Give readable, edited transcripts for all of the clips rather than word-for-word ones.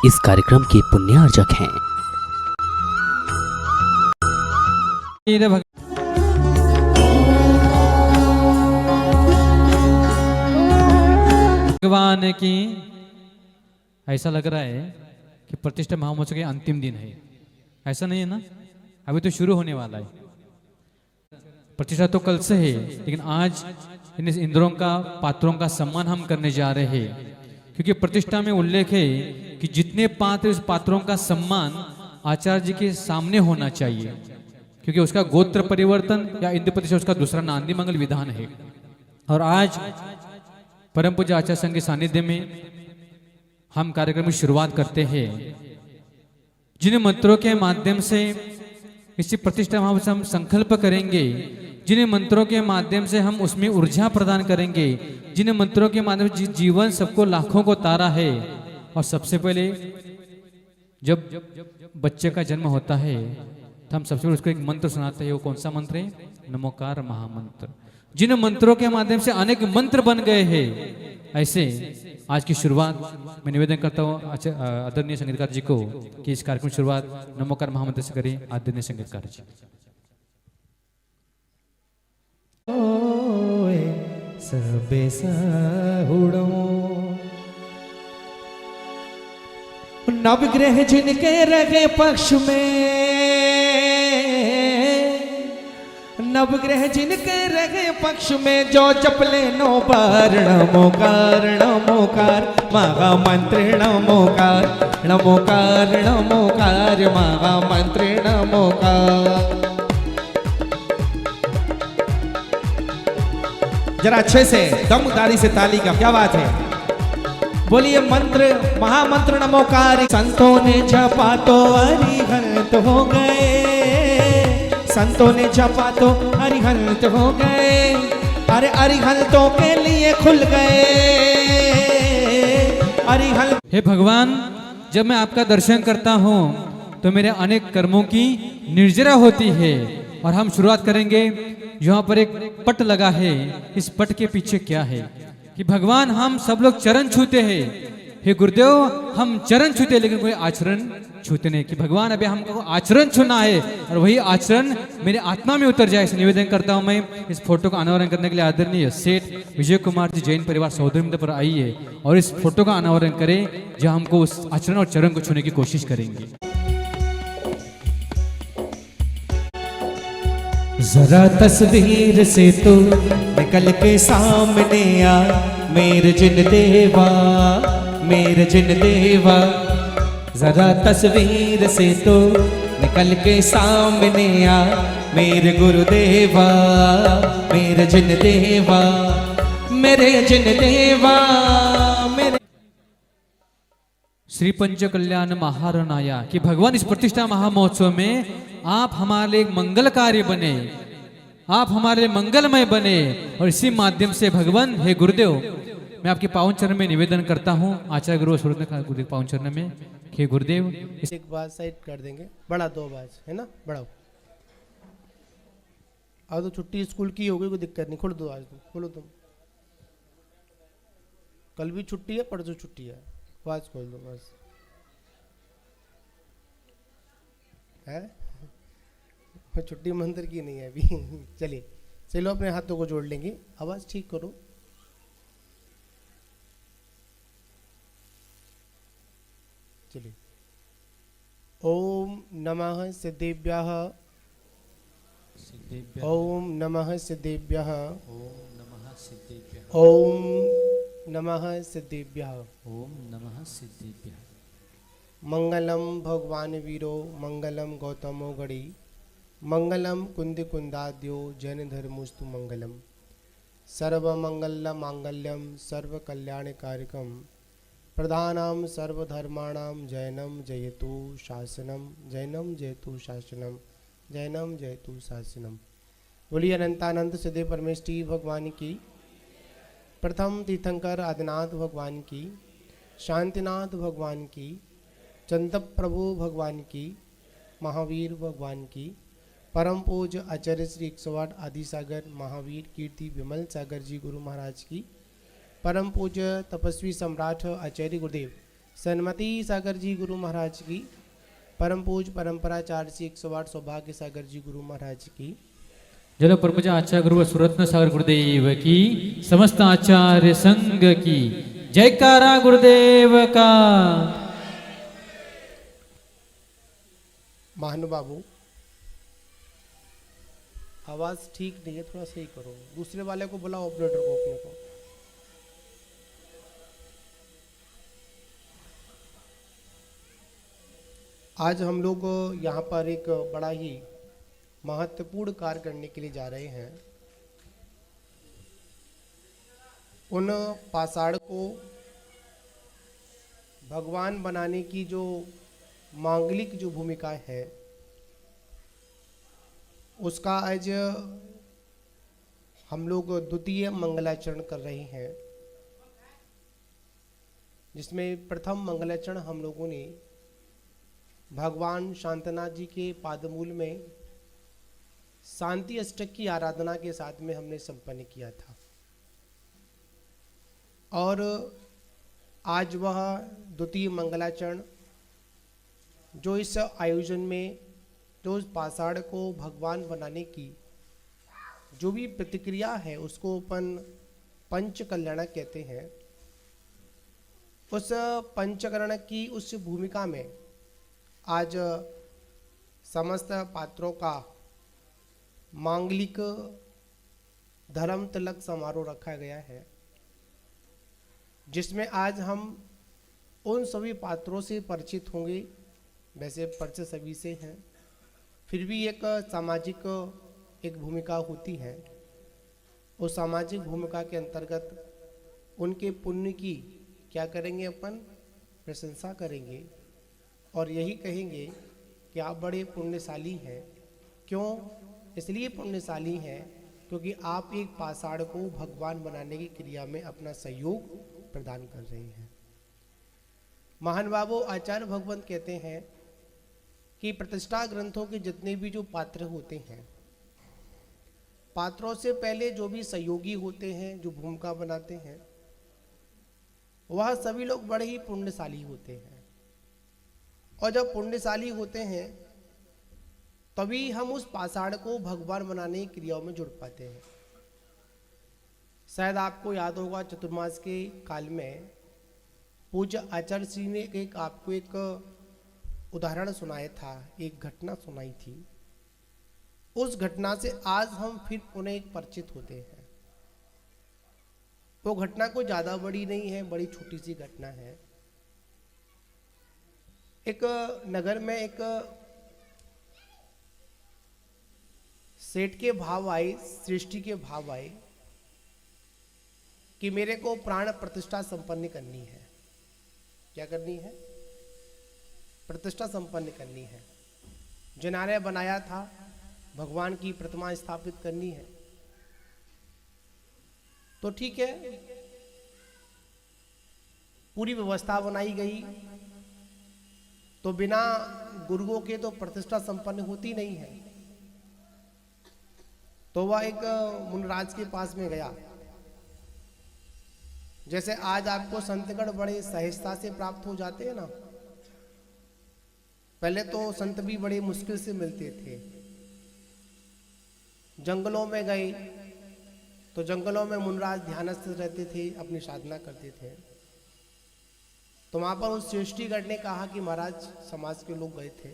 इस कार्यक्रम के पुण्यार्जक हैं। भगवान की ऐसा लग रहा है कि प्रतिष्ठा महामहोत्सव के अंतिम दिन है, ऐसा नहीं है ना? अभी तो शुरू होने वाला है। प्रतिष्ठा तो कल से है, लेकिन आज इन इंद्रों का पात्रों का सम्मान हम करने जा रहे हैं, क्योंकि प्रतिष्ठा में उल्लेख है कि जितने पात्र उस पात्रों का सम्मान आचार्य जी के सामने होना चाहिए, क्योंकि उसका गोत्र परिवर्तन या इंद्र प्रतिष्ठा उसका दूसरा नांदी मंगल विधान है। और आज परम पूज्य आचार्य संघ के सानिध्य में हम कार्यक्रम की शुरुआत करते हैं, जिन मंत्रों के माध्यम से इसी प्रतिष्ठा महोत्सव हम संकल्प करेंगे, जिन मंत्रों के माध्यम से हम उसमें ऊर्जा प्रदान करेंगे, जिन मंत्रों के माध्यम से जीवन सबको लाखों को तारा है। और सबसे पहले जब बच्चे का जन्म होता है तो हम सबसे पहले उसको एक मंत्र सुनाते हैं। वो कौन सा मंत्र है? नमोकार महामंत्र। जिन मंत्रों के माध्यम से अनेक मंत्र बन गए हैं, ऐसे आज की शुरुआत मैं निवेदन करता हूँ आदरणीय संगीतकार जी को कि इस कार्यक्रम की शुरुआत नमोकार महामंत्र से करें। आदरणीय संगीतकार जी। सबे सहुड़ो नवग्रह जिनके रहे पक्ष में, नवग्रह जिनके रहे पक्ष में, जो जपले नो बार नमोकार नमोकार महामंत्र नमोकार नमोकार नमोकार महामंत्र नमोकार। जरा अच्छे से दमदारी से ताली का क्या बात है। बोलिए मंत्र महामंत्र नमोकार। संतों ने जपा तो अरिहंत हो गए, संतों ने जपा तो अरिहंत हो गए, अरे अरिहंतों के लिए खुल गए अरिहंत। हे भगवान, जब मैं आपका दर्शन करता हूँ तो मेरे अनेक कर्मों की निर्जरा होती है। और हम शुरुआत करेंगे, यहाँ पर एक पट लगा है, इस पट के पीछे क्या है कि भगवान हम सब लोग चरण छूते हैं। हे गुरुदेव, हम चरण छूते हैं लेकिन कोई आचरण छूते नहीं, कि भगवान अभी हमको आचरण छूना है और वही आचरण मेरे आत्मा में उतर जाए। इसे निवेदन करता हूं मैं। इस फोटो का अनावरण करने के लिए आदरणीय सेठ विजय कुमार जी जैन परिवार सौदरी पर आइए और इस फोटो का अनावरण करें, जहां हमको उस आचरण और चरण को छूने की कोशिश करेंगे। जरा तस्वीर से तू निकल के सामने आ, मेरे जिन देवा मेरे जिन देवा। जरा तस्वीर से तू निकल के सामने आ, मेरे गुरुदेवा मेरे जिन देवा मेरे जिन देवा मेरे। श्री पंच कल्याण महारणाया, कि भगवान इस प्रतिष्ठा महामहोत्सव में आप हमारे लिए मंगल कार्य बने, आप हमारे लिए मंगलमय बने। और इसी माध्यम से भगवान, हे गुरुदेव, मैं आपके पावन चरण में निवेदन करता हूँ, आचार्य गुरु स्वरूप ने गुरुदेव पावन चरण में, हे गुरुदेव। एक बात साइड कर देंगे, बड़ा दो बाज है ना, बढ़ाओ। अब तो छुट्टी स्कूल की हो गई, कोई दिक्कत नहीं, खोल दो आज, तुम खोलो तुम। कल भी छुट्टी है, परसों छुट्टी है, आज खोल दो बस। है छुट्टी मंदिर की नहीं है अभी। चलिए चलो, अपने हाथों को जोड़ लेंगे, आवाज ठीक करो। चलिए। ओम नमः सिद्धेभ्यः, ओम नमः सिद्धेभ्यः, ओम नमः सिद्धेभ्यः, ओम नमः सिद्धेभ्यः। मंगलम भगवान वीरो मंगलम गौतमो गणी, मंगलम कुंद कुंदाद्यो जैन धर्मोस्तु मंगलम। सर्वमंगल मांगल्यम सर्व कल्याण कारकम, प्रधानम सर्वधर्माणाम जैनम जयतु शासनम, जैनम जयतु शासनम, जैनम जयतु शासनम। बोलिए अनंतानंद सिद्धे परमेष्ठी भगवान की, प्रथम तीर्थंकर आदिनाथ भगवान की, शांतिनाथ भगवान की, चंदप प्रभु भगवान की, महावीर भगवान की, परम पूज्य आचार्य श्री 108 आदि सागर महावीर कीर्ति विमल सागर जी गुरु महाराज की, परम पूज्य तपस्वी सम्राट आचार्य गुरुदेव सन्मति सागर जी गुरु महाराज की, परम पूज परंपराचार्य श्री 108 सौभाग्य सागर जी गुरु महाराज की, जल परमजा आचार्य गुरु सुरत्न सागर गुरुदेव की, समस्त आचार्य संघ की जयकारा गुरुदेव का। महानुभावों, आवाज ठीक नहीं है, थोड़ा सही करो। दूसरे वाले को बुलाओ, ऑपरेटर को अपने को। आज हम लोग यहाँ पर एक बड़ा ही महत्वपूर्ण कार्य करने के लिए जा रहे हैं। उन पाषाण को भगवान बनाने की जो मांगलिक जो भूमिका है, उसका आज हम लोग द्वितीय मंगलाचरण कर रहे हैं, जिसमें प्रथम मंगलाचरण हम लोगों ने भगवान शांतनाथ जी के पादमूल में शांति अष्टक की आराधना के साथ में हमने संपन्न किया था। और आज वह द्वितीय मंगलाचरण जो इस आयोजन में जो उस पाषाण को भगवान बनाने की जो भी प्रतिक्रिया है, उसको अपन पंचकल्याण कहते हैं। उस पंचकरण की उस भूमिका में आज समस्त पात्रों का मांगलिक धर्म तिलक समारोह रखा गया है, जिसमें आज हम उन सभी पात्रों से परिचित होंगे। वैसे परिचय सभी से हैं, फिर भी एक सामाजिक एक भूमिका होती है। उस सामाजिक भूमिका के अंतर्गत उनके पुण्य की क्या करेंगे, अपन प्रशंसा करेंगे और यही कहेंगे कि आप बड़े पुण्यशाली हैं। क्यों? इसलिए पुण्यशाली हैं क्योंकि आप एक पाषाण को भगवान बनाने की क्रिया में अपना सहयोग प्रदान कर रहे हैं। महान बाबू आचार्य भगवंत कहते हैं कि प्रतिष्ठा ग्रंथों के जितने भी जो पात्र होते हैं, पात्रों से पहले जो भी सहयोगी होते हैं, जो भूमिका बनाते हैं, वह सभी लोग बड़े ही पुण्यशाली होते हैं। और जब पुण्यशाली होते हैं तभी हम उस पाषाण को भगवान बनाने की क्रियाओं में जुड़ पाते हैं। शायद आपको याद होगा, चतुर्मास के काल में पूज्य आचार्य श्री ने आपको एक उदाहरण सुनाया था, एक घटना सुनाई थी। उस घटना से आज हम फिर उन्हें एक परिचित होते हैं। वो घटना कोई ज्यादा बड़ी नहीं है, बड़ी छोटी सी घटना है। एक नगर में एक सेठ के भाव आए, सृष्टि के भाव आए कि मेरे को प्राण प्रतिष्ठा संपन्न करनी है। क्या करनी है? प्रतिष्ठा संपन्न करनी है। जिनालय बनाया था, भगवान की प्रतिमा स्थापित करनी है। तो ठीक है, पूरी व्यवस्था बनाई गई। तो बिना गुरुओं के तो प्रतिष्ठा संपन्न होती नहीं है। तो वह एक मुनराज के पास में गया। जैसे आज आपको संतगण बड़े सहजता से प्राप्त हो जाते हैं ना, पहले तो संत भी बड़े मुश्किल से मिलते थे। जंगलों में गए तो जंगलों में मुनराज ध्यानस्थ रहते थे, अपनी साधना करते थे। तो वहां पर उस सृष्टिगढ़ ने कहा कि महाराज, समाज के लोग गए थे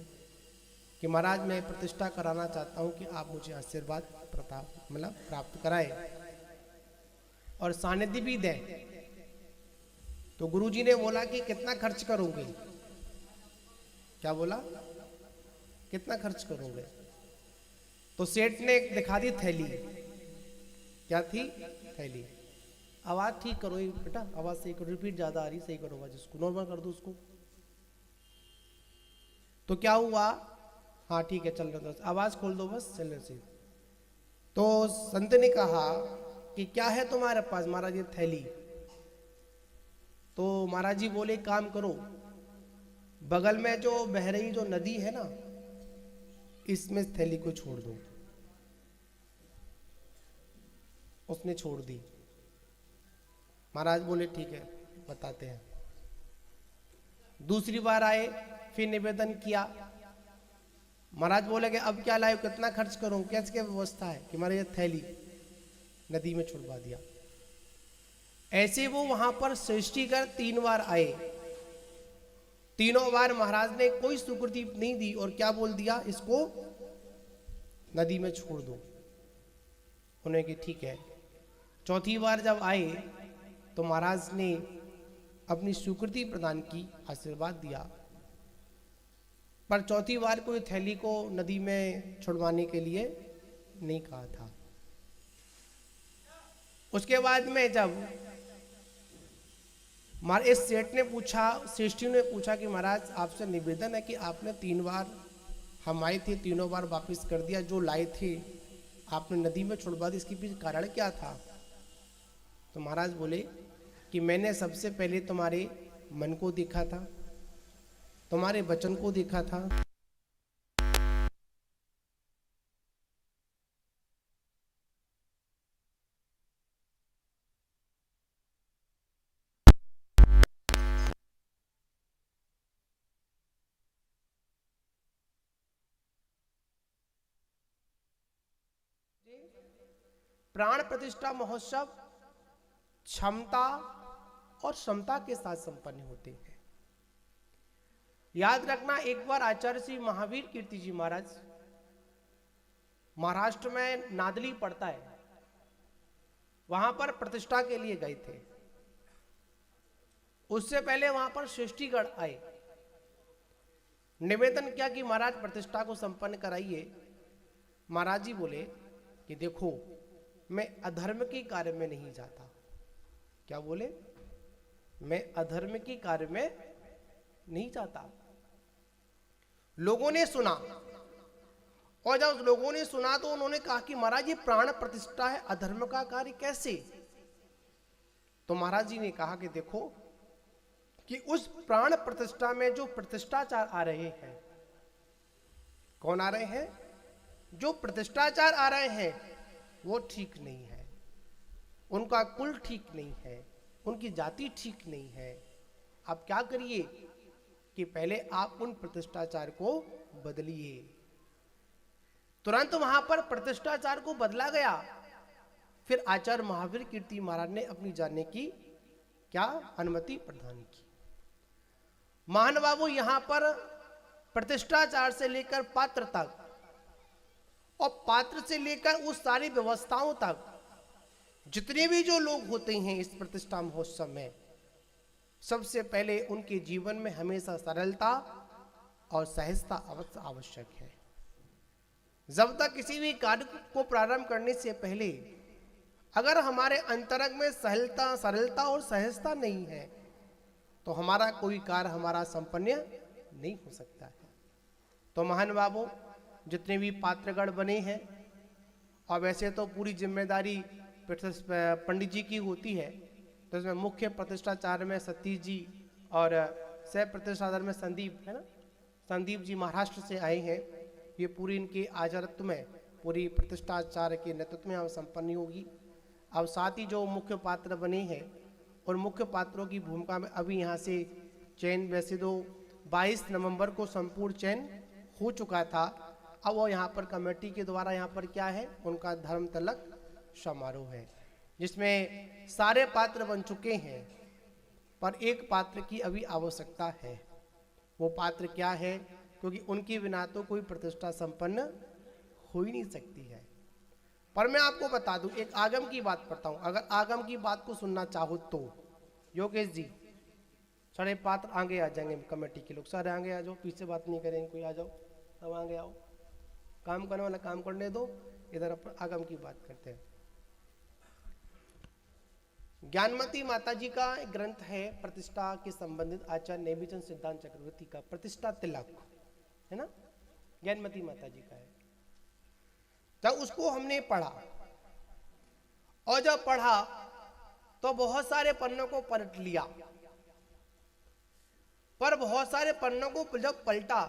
कि महाराज मैं प्रतिष्ठा कराना चाहता हूं कि आप मुझे आशीर्वाद प्राप्त कराए और सानिध्य भी दें। तो गुरुजी ने बोला कि कितना खर्च करोगे? क्या बोला? कितना खर्च करोगे? तो सेठ ने दिखा दी थैली। क्या थी? थैली। आवाज ठीक करो बेटा, आवाज सही करो, रिपीट ज्यादा आ रही, सही करो आवाज, इसको नॉर्मल कर दो उसको। तो क्या हुआ? हाँ ठीक है, चल रहा था, आवाज खोल दो बस, चल रहे। तो संत ने कहा कि क्या है तुम्हारे पास? महाराज ये थैली। तो महाराज जी बोले काम करो, बगल में जो बह रही जो नदी है ना, इसमें थैली को छोड़ दो। उसने छोड़ दी। महाराज बोले ठीक है, बताते हैं। दूसरी बार आए, फिर निवेदन किया। महाराज बोले कि अब क्या लाए, कितना खर्च करूं, कैसे क्या व्यवस्था है कि महाराज ये थैली नदी में छुड़वा दिया। ऐसे वो वहां पर सृष्टि कर 3 बार आए। तीनों बार महाराज ने कोई स्वीकृति नहीं दी और क्या बोल दिया, इसको नदी में छोड़ दो। उन्होंने कि ठीक है। चौथी बार जब आए तो महाराज ने अपनी स्वीकृति प्रदान की, आशीर्वाद दिया, पर चौथी बार कोई थैली को नदी में छुड़वाने के लिए नहीं कहा था। उसके बाद में जब इस सेठ ने पूछा, श्रेष्ठी ने पूछा कि महाराज आपसे निवेदन है कि आपने 3 बार हम आए थे, तीनों बार वापस कर दिया, जो लाए थे आपने नदी में छुड़वा दी, इसके पीछे कारण क्या था? तो महाराज बोले कि मैंने सबसे पहले तुम्हारे मन को देखा था, तुम्हारे वचन को देखा था, प्राण प्रतिष्ठा महोत्सव क्षमता और समता के साथ संपन्न होते हैं। याद रखना, एक बार आचार्य श्री महावीर कीर्ति जी महाराज महाराष्ट्र में नादली पड़ता है, वहां पर प्रतिष्ठा के लिए गए थे। उससे पहले वहां पर सृष्टिगढ़ आए, निवेदन किया कि महाराज प्रतिष्ठा को संपन्न कराइए। महाराज जी बोले कि देखो मैं अधर्म के कार्य में नहीं जाता। क्या बोले? मैं अधर्म के कार्य में नहीं जाता। लोगों ने सुना, और जब लोगों ने सुना तो उन्होंने कहा कि महाराज ये प्राण प्रतिष्ठा है, अधर्म का कार्य कैसे? तो महाराज जी ने कहा कि देखो कि उस प्राण प्रतिष्ठा में जो प्रतिष्ठाचार आ रहे हैं, कौन आ रहे हैं? जो प्रतिष्ठाचार आ रहे हैं वो ठीक नहीं है, उनका कुल ठीक नहीं है, उनकी जाति ठीक नहीं है। आप क्या करिए कि पहले आप उन प्रतिष्ठाचार को बदलिए। तुरंत वहां पर प्रतिष्ठाचार को बदला गया। फिर आचार्य महावीर कीर्ति महाराज ने अपनी जाने की क्या अनुमति प्रदान की। महानुभावों, यहां पर प्रतिष्ठाचार से लेकर पात्र तक और पात्र से लेकर उस सारी व्यवस्थाओं तक जितने भी जो लोग होते हैं इस प्रतिष्ठा महोत्सव में, सबसे पहले उनके जीवन में हमेशा सरलता और सहजता अवश्य आवश्यक है। जब तक किसी भी कार्य को प्रारंभ करने से पहले अगर हमारे अंतरंग में सरलता और सहजता नहीं है तो हमारा कोई कार्य हमारा संपन्न नहीं हो सकता है। तो महानुभावों, जितने भी पात्रगण बने हैं, और वैसे तो पूरी जिम्मेदारी पंडित जी की होती है, तो इसमें मुख्य प्रतिष्ठाचार्य में सतीश जी और सह प्रतिष्ठाचार्य में संदीप है ना, संदीप जी महाराष्ट्र से आए हैं। ये पूरी इनके आचार्यत्व में पूरी प्रतिष्ठाचार्य के नेतृत्व में अब संपन्न होगी। अब साथ ही जो मुख्य पात्र बने हैं और मुख्य पात्रों की भूमिका में अभी यहाँ से चयन, वैसे तो 22 नवंबर को संपूर्ण चयन हो चुका था। अब वो यहाँ पर कमेटी के द्वारा यहाँ पर क्या है, उनका धर्म तिलक समारोह है, जिसमें सारे पात्र बन चुके हैं, पर एक पात्र की अभी आवश्यकता है। वो पात्र क्या है? क्योंकि उनके बिना तो कोई प्रतिष्ठा संपन्न हो ही नहीं सकती है। पर मैं आपको बता दूं, एक आगम की बात पढ़ता हूं। अगर आगम की बात को सुनना चाहो तो योगेश जी, सारे पात्र आगे आ जाएंगे, कमेटी के लोग सारे आगे आ जाओ, पीछे बात नहीं करेंगे, कोई आ जाओ, सब आगे आओ, काम करने वाला काम करने दो, इधर अपन आगम की बात करते हैं। ज्ञानमती माता जी का एक ग्रंथ है प्रतिष्ठा के संबंधित आचार्य नेमिचंद सिद्धांत चक्रवर्ती का, प्रतिष्ठा तिलक है ना, ज्ञानमती माता जी का है। जब उसको हमने पढ़ा और जब पढ़ा तो बहुत सारे पन्नों को पलट लिया, पर बहुत सारे पन्नों को जब पलटा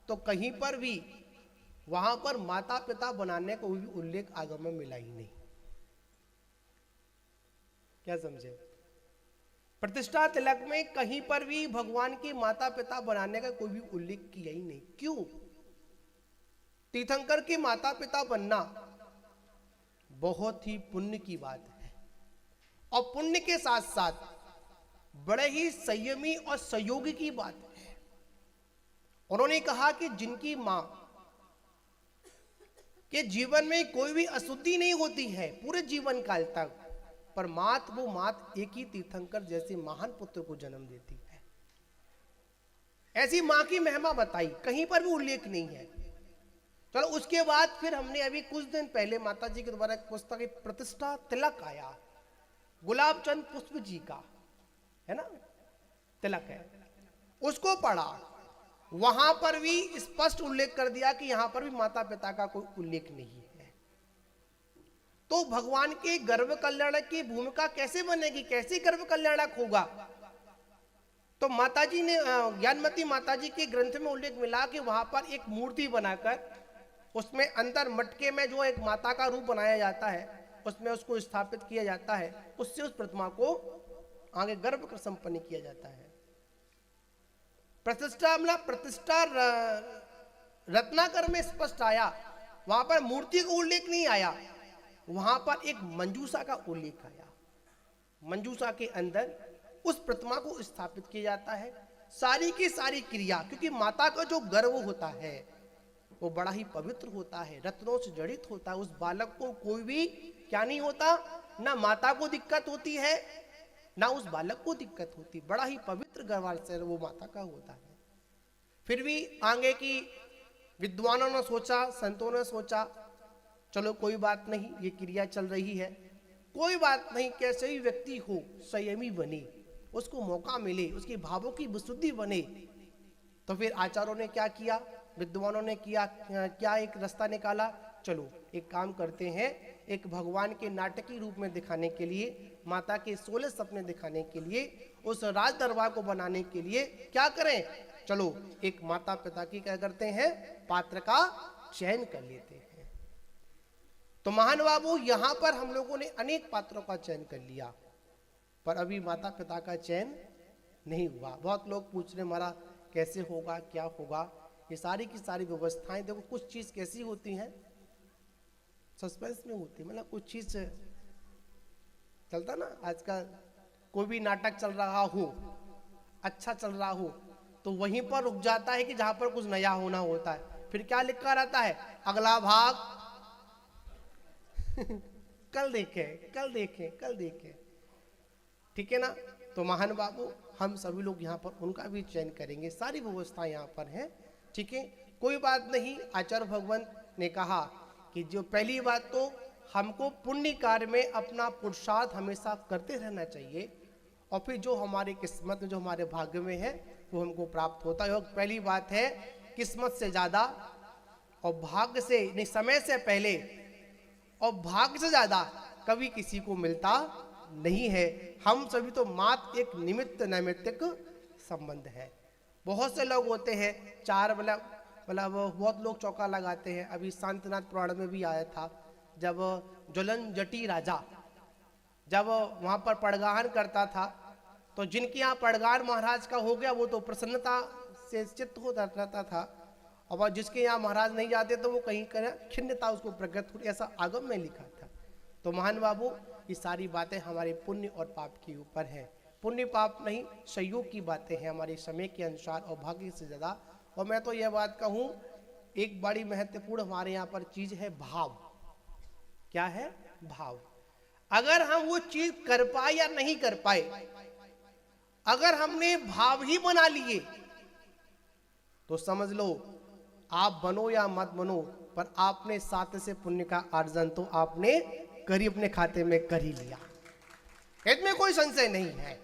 तो कहीं पर भी वहां पर माता पिता बनाने का कोई उल्लेख आगम में मिला ही नहीं। क्या समझे? प्रतिष्ठा तिलक में कहीं पर भी भगवान के माता पिता बनाने का कोई भी उल्लेख किया ही नहीं। क्यों? तीर्थंकर के माता पिता बनना बहुत ही पुण्य की बात है, और पुण्य के साथ साथ बड़े ही संयमी और संयोगी की बात है। उन्होंने कहा कि जिनकी मां के जीवन में कोई भी अशुद्धि नहीं होती है पूरे जीवन काल तक, पर वो मात एक ही तीर्थंकर जैसे महान पुत्र को जन्म देती है। ऐसी मां की महिमा बताई, कहीं पर भी उल्लेख नहीं है। चलो उसके बाद फिर हमने अभी कुछ दिन पहले माता जी के द्वारा एक पुस्तक प्रतिष्ठा तिलक आया, गुलाब चंद पुष्प जी का, है ना, तिलक है, उसको पढ़ा। वहां पर भी स्पष्ट उल्लेख कर दिया कि यहां पर भी माता पिता का कोई उल्लेख नहीं है। तो भगवान के गर्भ कल्याणक की भूमिका कैसे बनेगी, कैसे गर्भ कल्याणक होगा? तो माताजी ने, ज्ञानमती माताजी के ग्रंथ में उल्लेख मिला कि वहां पर एक मूर्ति बनाकर उसमें अंदर मटके में जो एक माता का रूप बनाया जाता है, उसमें उसको स्थापित किया जाता है, उससे उस प्रतिमा को आगे गर्भ कर संपन्न किया जाता है। प्रतिष्ठा रत्नाकर में स्पष्ट आया, वहां पर मूर्ति का उल्लेख नहीं आया, वहां पर एक मंजूषा का उल्लेख आया। मंजूषा के अंदर उस प्रतिमा को स्थापित किया जाता है। सारी की सारी क्रिया, क्योंकि माता का जो गर्भ होता है वो बड़ा ही पवित्र होता है, रत्नों से जड़ित होता है। उस बालक को कोई भी क्या नहीं होता, ना माता को दिक्कत होती है ना उस बालक को दिक्कत होती, बड़ा ही पवित्र गर्भाशय वो माता का होता है। फिर भी आगे की विद्वानों ने सोचा, संतों ने सोचा, चलो कोई बात नहीं, ये क्रिया चल रही है, कोई बात नहीं, कैसे भी व्यक्ति हो संयमी बने, उसको मौका मिले, उसके भावों की विशुद्धि बने। तो फिर आचार्यों ने क्या किया, विद्वानों ने किया क्या, एक रास्ता निकाला, चलो एक काम करते हैं, एक भगवान के नाटकीय रूप में दिखाने के लिए, माता के 16 सपने दिखाने के लिए, उस राज दरबार को बनाने के लिए क्या करें, चलो एक माता पिता की क्या करते हैं, पात्र का चयन कर लेते हैं। तो महान बाबू यहां पर हम लोगों ने अनेक पात्रों का चयन कर लिया, पर अभी माता पिता का चयन नहीं हुआ। बहुत लोग पूछ रहे हमारा कैसे होगा, क्या होगा, ये सारी की सारी व्यवस्थाएं देखो, कुछ चीज कैसी होती हैं, सस्पेंस में होती, मतलब कुछ चीज चलता ना, आजकल कोई भी नाटक चल रहा हो, अच्छा चल रहा हो, तो वहीं पर रुक जाता है कि जहां पर कुछ नया होना होता है। फिर क्या लिखा रहता है, अगला भाग कल देखें, कल देखें, कल देखें, ठीक है ना। तो महान बाबू हम सभी लोग यहाँ पर उनका भी चयन करेंगे, सारी व्यवस्था यहाँ पर है, ठीक है, कोई बात नहीं। आचार्य भगवान ने कहा कि जो पहली बात तो हमको पुण्य कार्य में अपना पुरुषार्थ हमेशा करते रहना चाहिए, और फिर जो हमारी किस्मत में, जो हमारे भाग्य में है वो हमको प्राप्त होता है। और पहली बात है, किस्मत से ज्यादा और भाग्य से नहीं, समय से पहले और भाग्य से ज्यादा कभी किसी को मिलता नहीं है। हम सभी तो मात्र एक निमित्त नैमित्तिक संबंध है। बहुत से लोग होते हैं, चार मतलब बहुत लोग चौका लगाते हैं। अभी शांतिनाथ पुराण में भी आया था, जब ज्वलन जटी राजा जब वहां पर पड़गाहन करता था, तो जिनके यहाँ पड़गाहन महाराज का हो गया वो तो प्रसन्नता से चित्त होता रहता था, और जिसके यहाँ महाराज नहीं जाते तो वो कहीं खिन्नता उसको प्रकट हुई, ऐसा आगम में लिखा था। तो महान बाबू ये सारी बातें हमारे पुण्य और पाप के ऊपर है, पुण्य पाप नहीं, संयोग की बातें हैं हमारे समय के अनुसार और भाग्य से ज्यादा। और मैं तो यह बात कहूँ, एक बड़ी महत्वपूर्ण हमारे यहाँ पर चीज है भाव। क्या है? भाव। अगर हम वो चीज कर पाए या नहीं कर पाए, अगर हमने भाव ही बना लिए तो समझ लो आप बनो या मत बनो, पर आपने साथ से पुण्य का अर्जन तो आपने करी, अपने खाते में कर ही लिया, इसमें कोई संशय नहीं है,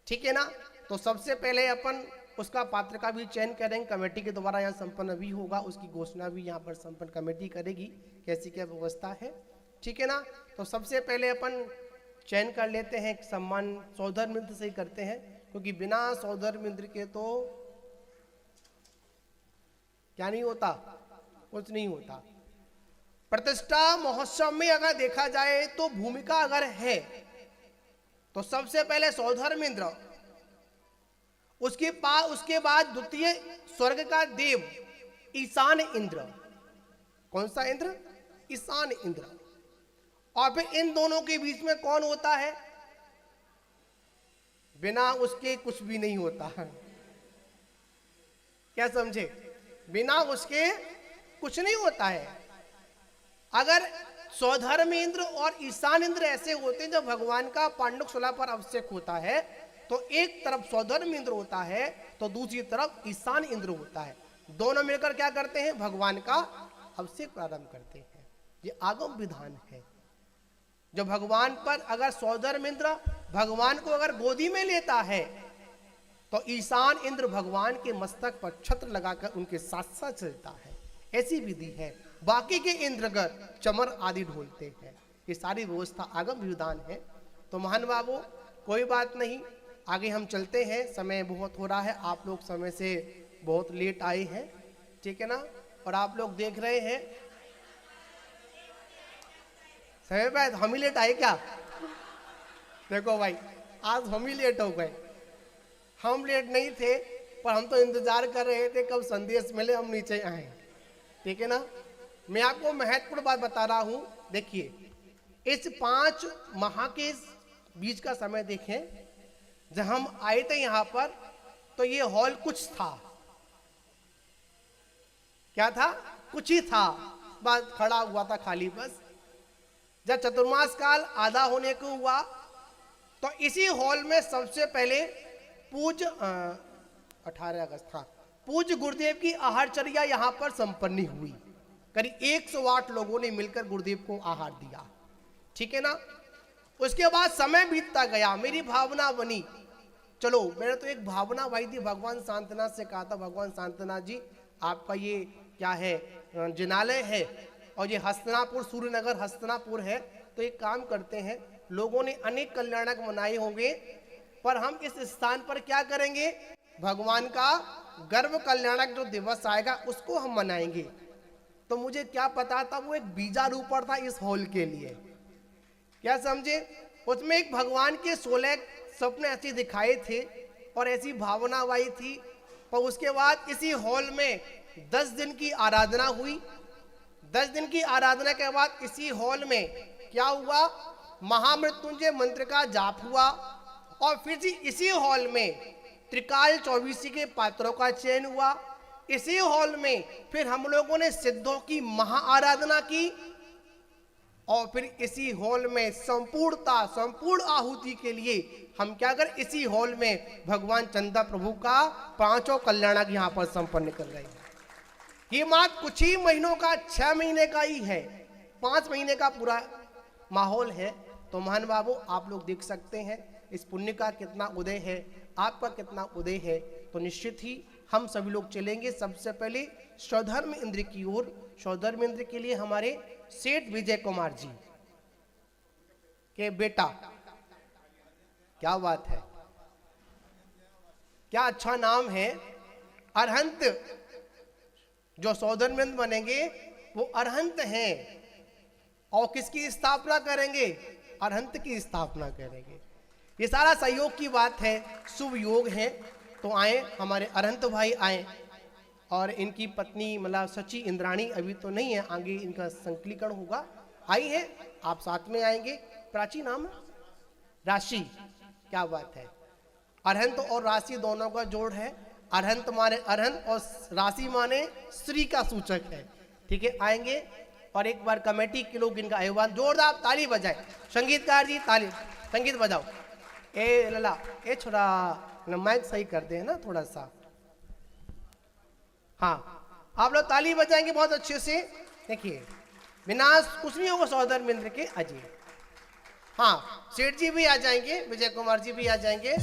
ठीक है ना। तो सबसे पहले अपन उसका पात्र का भी चयन करेंगे, कमेटी के द्वारा यहाँ संपन्न भी होगा, उसकी घोषणा भी यहाँ पर संपन्न कमेटी करेगी कैसी क्या व्यवस्था है, ठीक है ना। तो सबसे पहले अपन चयन कर लेते हैं, सम्मान सौधर मित्र से ही करते हैं, क्योंकि बिना सौधर मित्र के तो क्या नहीं होता, कुछ नहीं होता। प्रतिष्ठा महोत्सव में अगर देखा जाए तो भूमिका अगर है तो सबसे पहले सौधर्म इंद्र, उसके बाद द्वितीय स्वर्ग का देव ईशान इंद्र। कौन सा इंद्र? ईशान इंद्र। और फिर इन दोनों के बीच में कौन होता है? बिना उसके कुछ भी नहीं होता है। क्या समझे? बिना उसके कुछ नहीं होता है। अगर सौधर्म इंद्र और ईशान इंद्र ऐसे होते हैं जब भगवान का पांडुक शिला पर अभिषेक होता है, तो एक तरफ सौधर्म इंद्र होता है तो दूसरी तरफ ईशान इंद्र होता है। दोनों मिलकर क्या करते हैं? भगवान का अभिषेक प्रारंभ करते हैं। ये आगम विधान है। जो भगवान पर अगर सौधर्म इंद्र भगवान को अगर गोदी में लेता है तो ईशान इंद्र भगवान के मस्तक पर छत्र लगाकर उनके साथ साथ चलता है। ऐसी विधि है। बाकी के इंद्रगण चमर आदि ढोलते हैं। ये सारी व्यवस्था आगम विधान है। तो महान बाबू कोई बात नहीं, आगे हम चलते हैं। समय बहुत हो रहा है, आप लोग समय से बहुत लेट आए हैं, ठीक है ना। और आप लोग देख रहे हैं समय पे हम ही लेट आए क्या? देखो भाई, आज हम ही लेट हो गए। हम लेट नहीं थे, पर हम तो इंतजार कर रहे थे कब संदेश मिले हम नीचे आए, ठीक है ना। मैं आपको महत्वपूर्ण बात बता रहा हूं। देखिए, इस 5 माह के बीच का समय देखें। जब हम आए थे यहां पर तो ये हॉल कुछ था। क्या था? कुछ ही था, बस खड़ा हुआ था खाली। बस जब चतुर्मास काल आधा होने को हुआ तो इसी हॉल में सबसे पहले पूज्य 18 अगस्त था, पूज्य गुरुदेव की आहारचर्या यहां पर संपन्न हुई। करीब 108 लोगों ने मिलकर गुरुदेव को आहार दिया, ठीक है ना। उसके बाद समय बीतता गया, मेरी भावना बनी, चलो मैंने तो एक भावना भाई थी, भगवान शांतनाथ से कहा था, भगवान शांतनाथ जी आपका ये क्या है जिनालय है और ये हस्तनापुर सूर्यनगर हस्तनापुर है, तो एक काम करते हैं, लोगों ने अनेक कल्याणक मनाए होंगे, पर हम इस स्थान पर क्या करेंगे? भगवान का गर्भ कल्याणक जो दिवस आएगा उसको हम मनाएंगे। तो मुझे क्या पता था, वो एक बीजारूपण था इस हॉल के लिए। क्या समझे? उसमें एक भगवान के 16 सपने ऐसे दिखाए थे और ऐसी भावना आई थी। पर उसके बाद इसी हॉल में 10 दिन की आराधना हुई। 10 दिन की आराधना के बाद इसी हॉल में क्या हुआ? महामृत्युंजय मंत्र का जाप हुआ और फिर इसी हॉल में त्रिकाल 24 के पात्रों का चयन हुआ। इसी हॉल में फिर हम लोगों ने सिद्धों की महा आराधना की और फिर इसी हॉल में संपूर्ण आहुति के लिए हम क्या कर, इसी हॉल में भगवान चंदा प्रभु का 5 कल्याणक यहाँ पर संपन्न कर रहे हैं। ये मात्र कुछ ही महीनों का, 6 महीने का ही है, 5 महीने का पूरा माहौल है। तो महान बाबू आप लोग देख सकते हैं इस पुण्य का कितना उदय है, आपका कितना उदय है। तो निश्चित ही हम सभी लोग चलेंगे सबसे पहले सौधर्म इंद्र की ओर। सौधर्म इंद्र के लिए हमारे सेठ विजय कुमार जी के बेटा, क्या बात है, क्या अच्छा नाम है। अरहंत जो सौधर्म इंद्र बनेंगे वो अरहंत हैं और किसकी स्थापना करेंगे? अरहंत की स्थापना करेंगे। ये सारा सहयोग की बात है, शुभ योग है। तो आए हमारे अरहंत भाई आए और इनकी पत्नी मतलब सची इंद्राणी अभी तो नहीं है, आगे इनका संकलीकरण होगा। आई है, आप साथ में आएंगे। प्राची नाम है, राशि, क्या बात है। अरहंत और राशि दोनों का जोड़ है। अरहंत माने अरहंत और राशि माने श्री का सूचक है, ठीक है। आएंगे और एक बार कमेटी के लोग इनका आह्वान, जोरदार ताली बजाए। संगीतकार जी ताली, संगीत बजाओ। ए लला, ए छोरा माइक सही कर दे ना थोड़ा सा। हाँ, आप लोग ताली बजाएंगे बहुत अच्छे से। देखिए विनाश कुछ नहीं होगा सौधर्म इंद्र के। अजय, हाँ, सेठ जी भी आ जाएंगे, विजय कुमार जी भी आ जाएंगे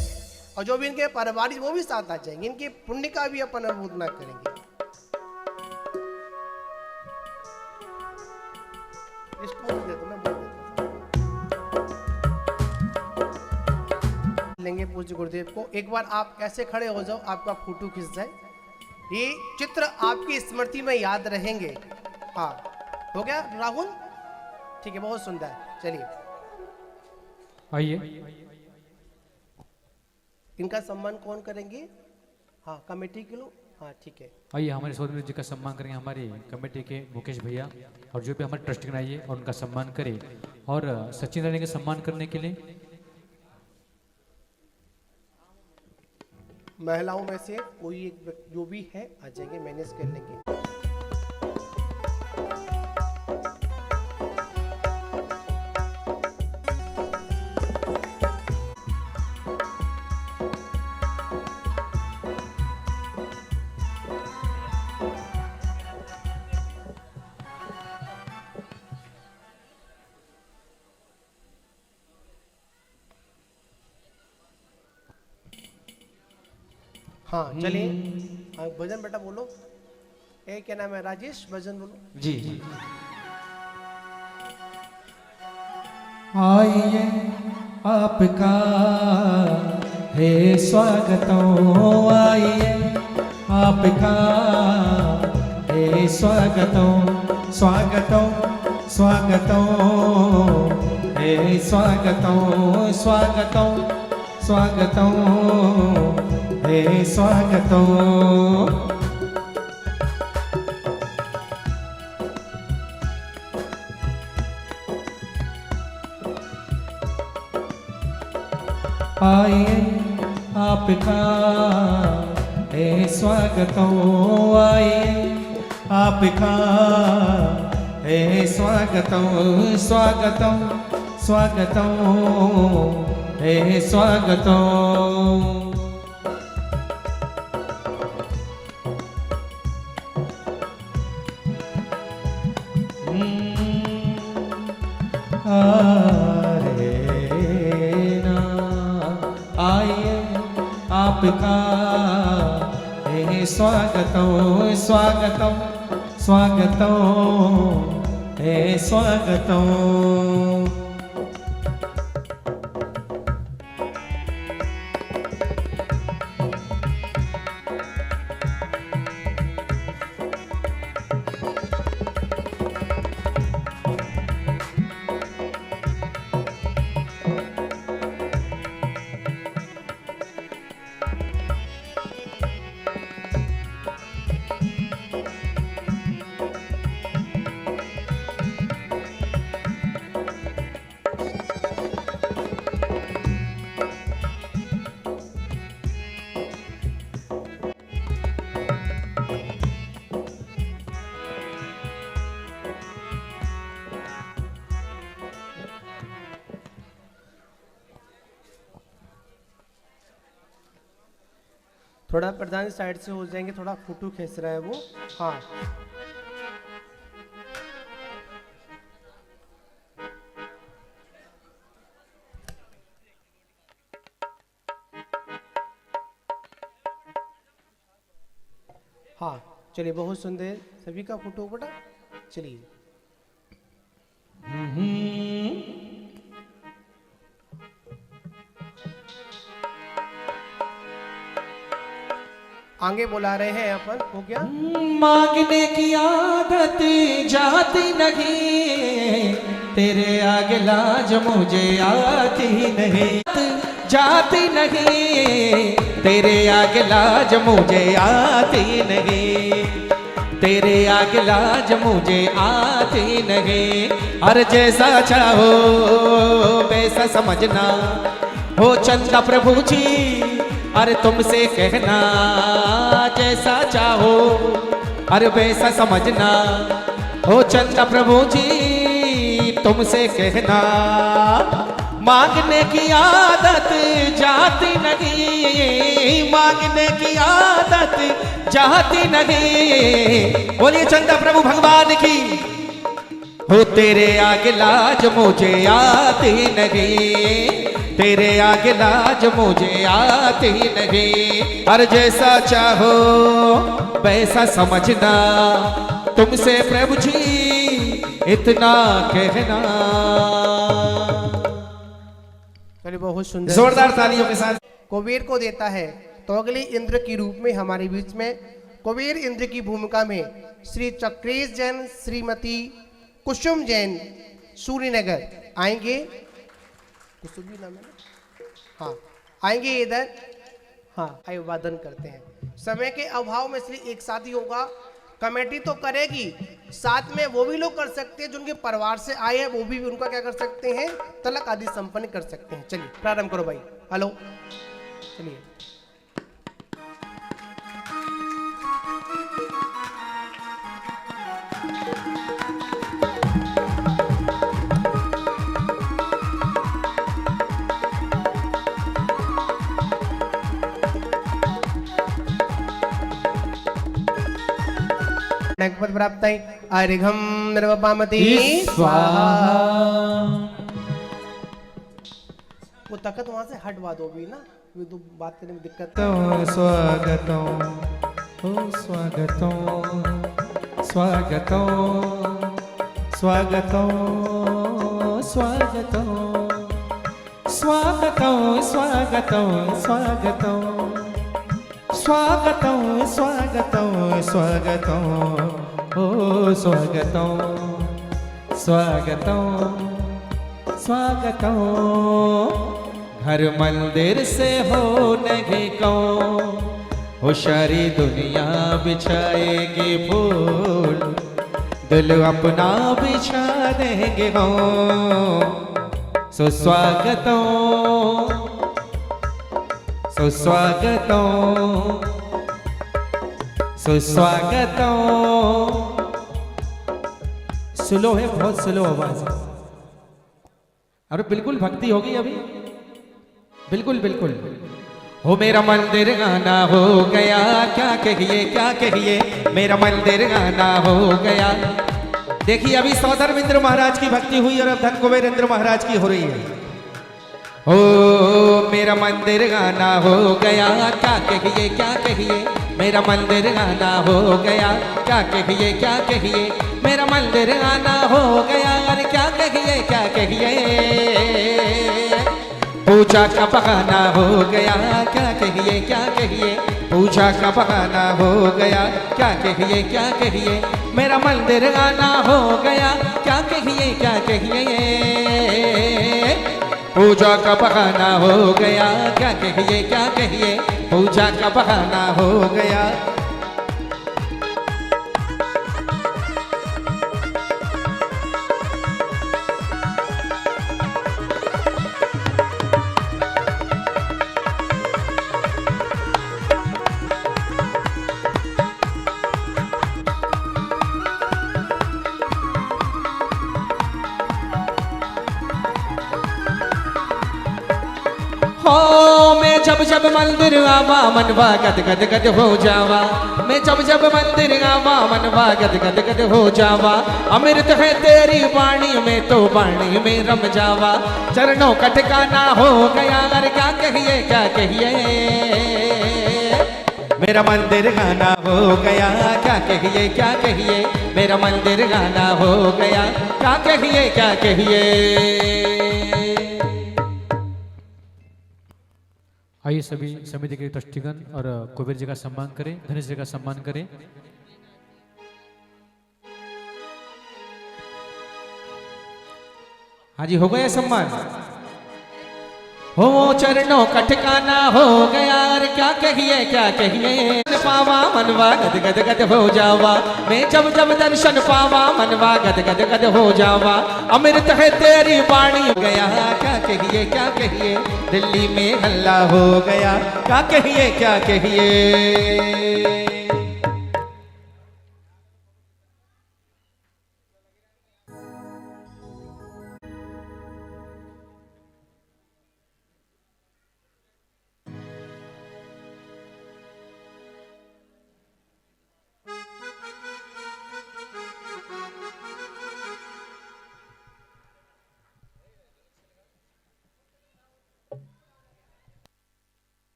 और जो भी इनके परिवार वो भी साथ आ जाएंगे। इनके पुण्य का भी अपन अनुमोदना करेंगे। लेंगे पूज्य गुरुदेव को। एक बार आप ऐसे खड़े हो जाओ, आपका फोटो खींच जाए। ये चित्र आपकी स्मृति में याद रहेंगे। हाँ, हो गया राहुल? ठीक है, बहुत सुंदर। चलिए आइए इनका सम्मान कौन करेंगे? हाँ, कमेटी के लोग। हाँ ठीक है। आइए हमारे सौदमी जी का सम्मान करेंगे हमारे कमेटी के मुकेश भैया और जो भी हमारे ट्रस्टी आइए और उनका सम्मान करें। और सचिन रानी का सम्मान करने के लिए महिलाओं में से कोई एक जो भी है आ जाएंगे, मैनेज कर लेंगे। हाँ चलिए, भजन बेटा बोलो। क्या नाम है? राजेश, भजन बोलो। जी। आइए आपका है स्वागतों, आइए आपका है स्वागतों, स्वागतों स्वागतों है स्वागतों, स्वागतों स्वागतों है स्वागतों। आइए आपका है स्वागतों, आइए आपका है स्वागतों, स्वागतों स्वागतों है स्वागतों। आपका है स्वागतों, स्वागतों स्वागतों है स्वागतों। थोड़ा प्रधान साइड से हो जाएंगे, थोड़ा फोटो खींच रहा है वो। हाँ हाँ चलिए, बहुत सुंदर सभी का फोटो बेटा। चलिए आगे बुला रहे हैं अपन। हो गया? मांगने की आदत जाती नहीं, तेरे आगे लाज मुझे आती नहीं, जाती नहीं, तेरे आगे लाज मुझे आती नहीं, तेरे आगे लाज मुझे आती नहीं। हर जैसा चाहो वैसा समझना हो चंदा प्रभु जी, अरे तुमसे कहना जैसा चाहो अरे वैसा समझना हो चंदा प्रभु जी, तुमसे कहना। मांगने की आदत जाती नहीं, मांगने की आदत जाती नहीं। बोलिए चंदा प्रभु भगवान की। हो तेरे आगे लाज मुझे आती नहीं, तेरे आगे लाज मुझे आती नहीं। हर जैसा चाहो वैसा समझना, तुमसे प्रभु जी इतना कहना। चलिए बहुत सुंदर, जोरदार तालियों के साथ। कुबेर को देता है तो अगले इंद्र के रूप में हमारे बीच में कुबेर इंद्र की भूमिका में श्री चक्रेश जैन, श्रीमती कुसुम जैन सूर्यनगर आएंगे। कुसुम भी नाम है ना? हाँ आएंगे इधर। हाँ अभिवादन करते हैं। समय के अभाव में इसलिए एक साथ ही होगा। कमेटी तो करेगी, साथ में वो भी लोग कर सकते हैं जो उनके परिवार से आए हैं, वो भी उनका क्या कर सकते हैं, तलक आदि संपन्न कर सकते हैं। चलिए प्रारंभ करो भाई। हेलो चलिए। पद प्राप्त है अर्घम निर्वपामति स्वाहा। वो तखत वहां से हटवा दो भी ना, ये तो बात करने में दिक्कत है। स्वागतों ओ स्वागतों स्वागतों स्वागतों स्वागतों स्वागतों स्वागतों स्वागतों स्वागतों स्वागतों स्वागतों ओ स्वागतों स्वागतों स्वागतों। घर मंदिर से हो नगे को हो सारी दुनिया बिछाएगी फूल, दिल अपना बिछा देंगे हो। सुस्वागतों सुस्वागतों सुस्वागतों। स्लो है, बहुत स्लो आवाज है। अरे बिल्कुल भक्ति होगी अभी, बिल्कुल बिल्कुल। हो मेरा मंदिर गाना हो गया, क्या कहिए क्या कहिए, मेरा मंदिर गाना हो गया। देखिए अभी सौधर्मेंद्र महाराज की भक्ति हुई और अब धन कुबेरेंद्र महाराज की हो रही है। ओ मेरा मंदिर गाना हो गया, क्या कहिए क्या कहिए, मेरा मंदिर गाना हो गया। क्या कहिए क्या कहिए, मेरा मंदिर गाना हो गया। अरे क्या कहिए क्या कहिए, पूजा का बहाना हो गया। क्या कहिए क्या कहिए, पूजा का बहाना हो गया। क्या कहिए क्या कहिए, मेरा मंदिर गाना हो गया। क्या कहिए क्या कहिए, पूजा का बहाना हो गया। क्या कहिए क्या कहिए, पूजा का बहाना हो गया। मैं जब जब मंदिर आवा मनवा गद गद गद हो जावा। मैं जब जब मंदिर आवा मनवा गद गद गद हो जावा। अमृत है तेरी वाणी में तो वाणी में रम जावा। चरणों का ठिकाना हो गया। अरे क्या कहिए क्या कहिए, मेरा मंदिर गाना हो गया। क्या कहिए क्या कहिए, मेरा मंदिर गाना हो गया। क्या कहिए क्या कहिए। आइए सभी समिति के ट्रस्टीगण और कुबेर जी का सम्मान करें, धनेश जी का सम्मान करें। हाँ जी हो गया सम्मान। हो चरणों का ठिकाना हो गया। अरे क्या कहिए क्या कहिए, पावा मनवा गद गद गद हो जावा। मैं जब जब दर्शन पावा मनवा गद गद गद हो जावा। अमृत है तेरी वाणी हो गया। क्या कहिए क्या कहिए, दिल्ली में हल्ला हो गया। क्या कहिए क्या कहिए।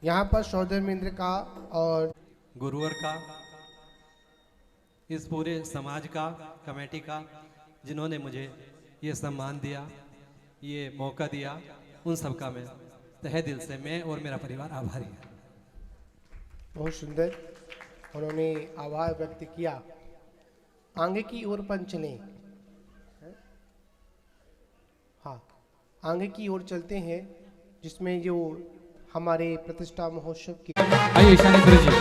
यहाँ पर सौधर्मेंद्र का और गुरुवर का, इस पूरे समाज का, कमेटी का, जिन्होंने मुझे ये सम्मान दिया, ये मौका दिया, उन सब का मैं तहे दिल से, मैं और मेरा परिवार आभारी है। बहुत सुंदर। उन्होंने आभार व्यक्त किया। आगे की ओर अपन चलें। हाँ, आगे की ओर चलते हैं, जिसमें जो हमारे प्रतिष्ठा महोत्सव की आइए ईशानेंद्र जी।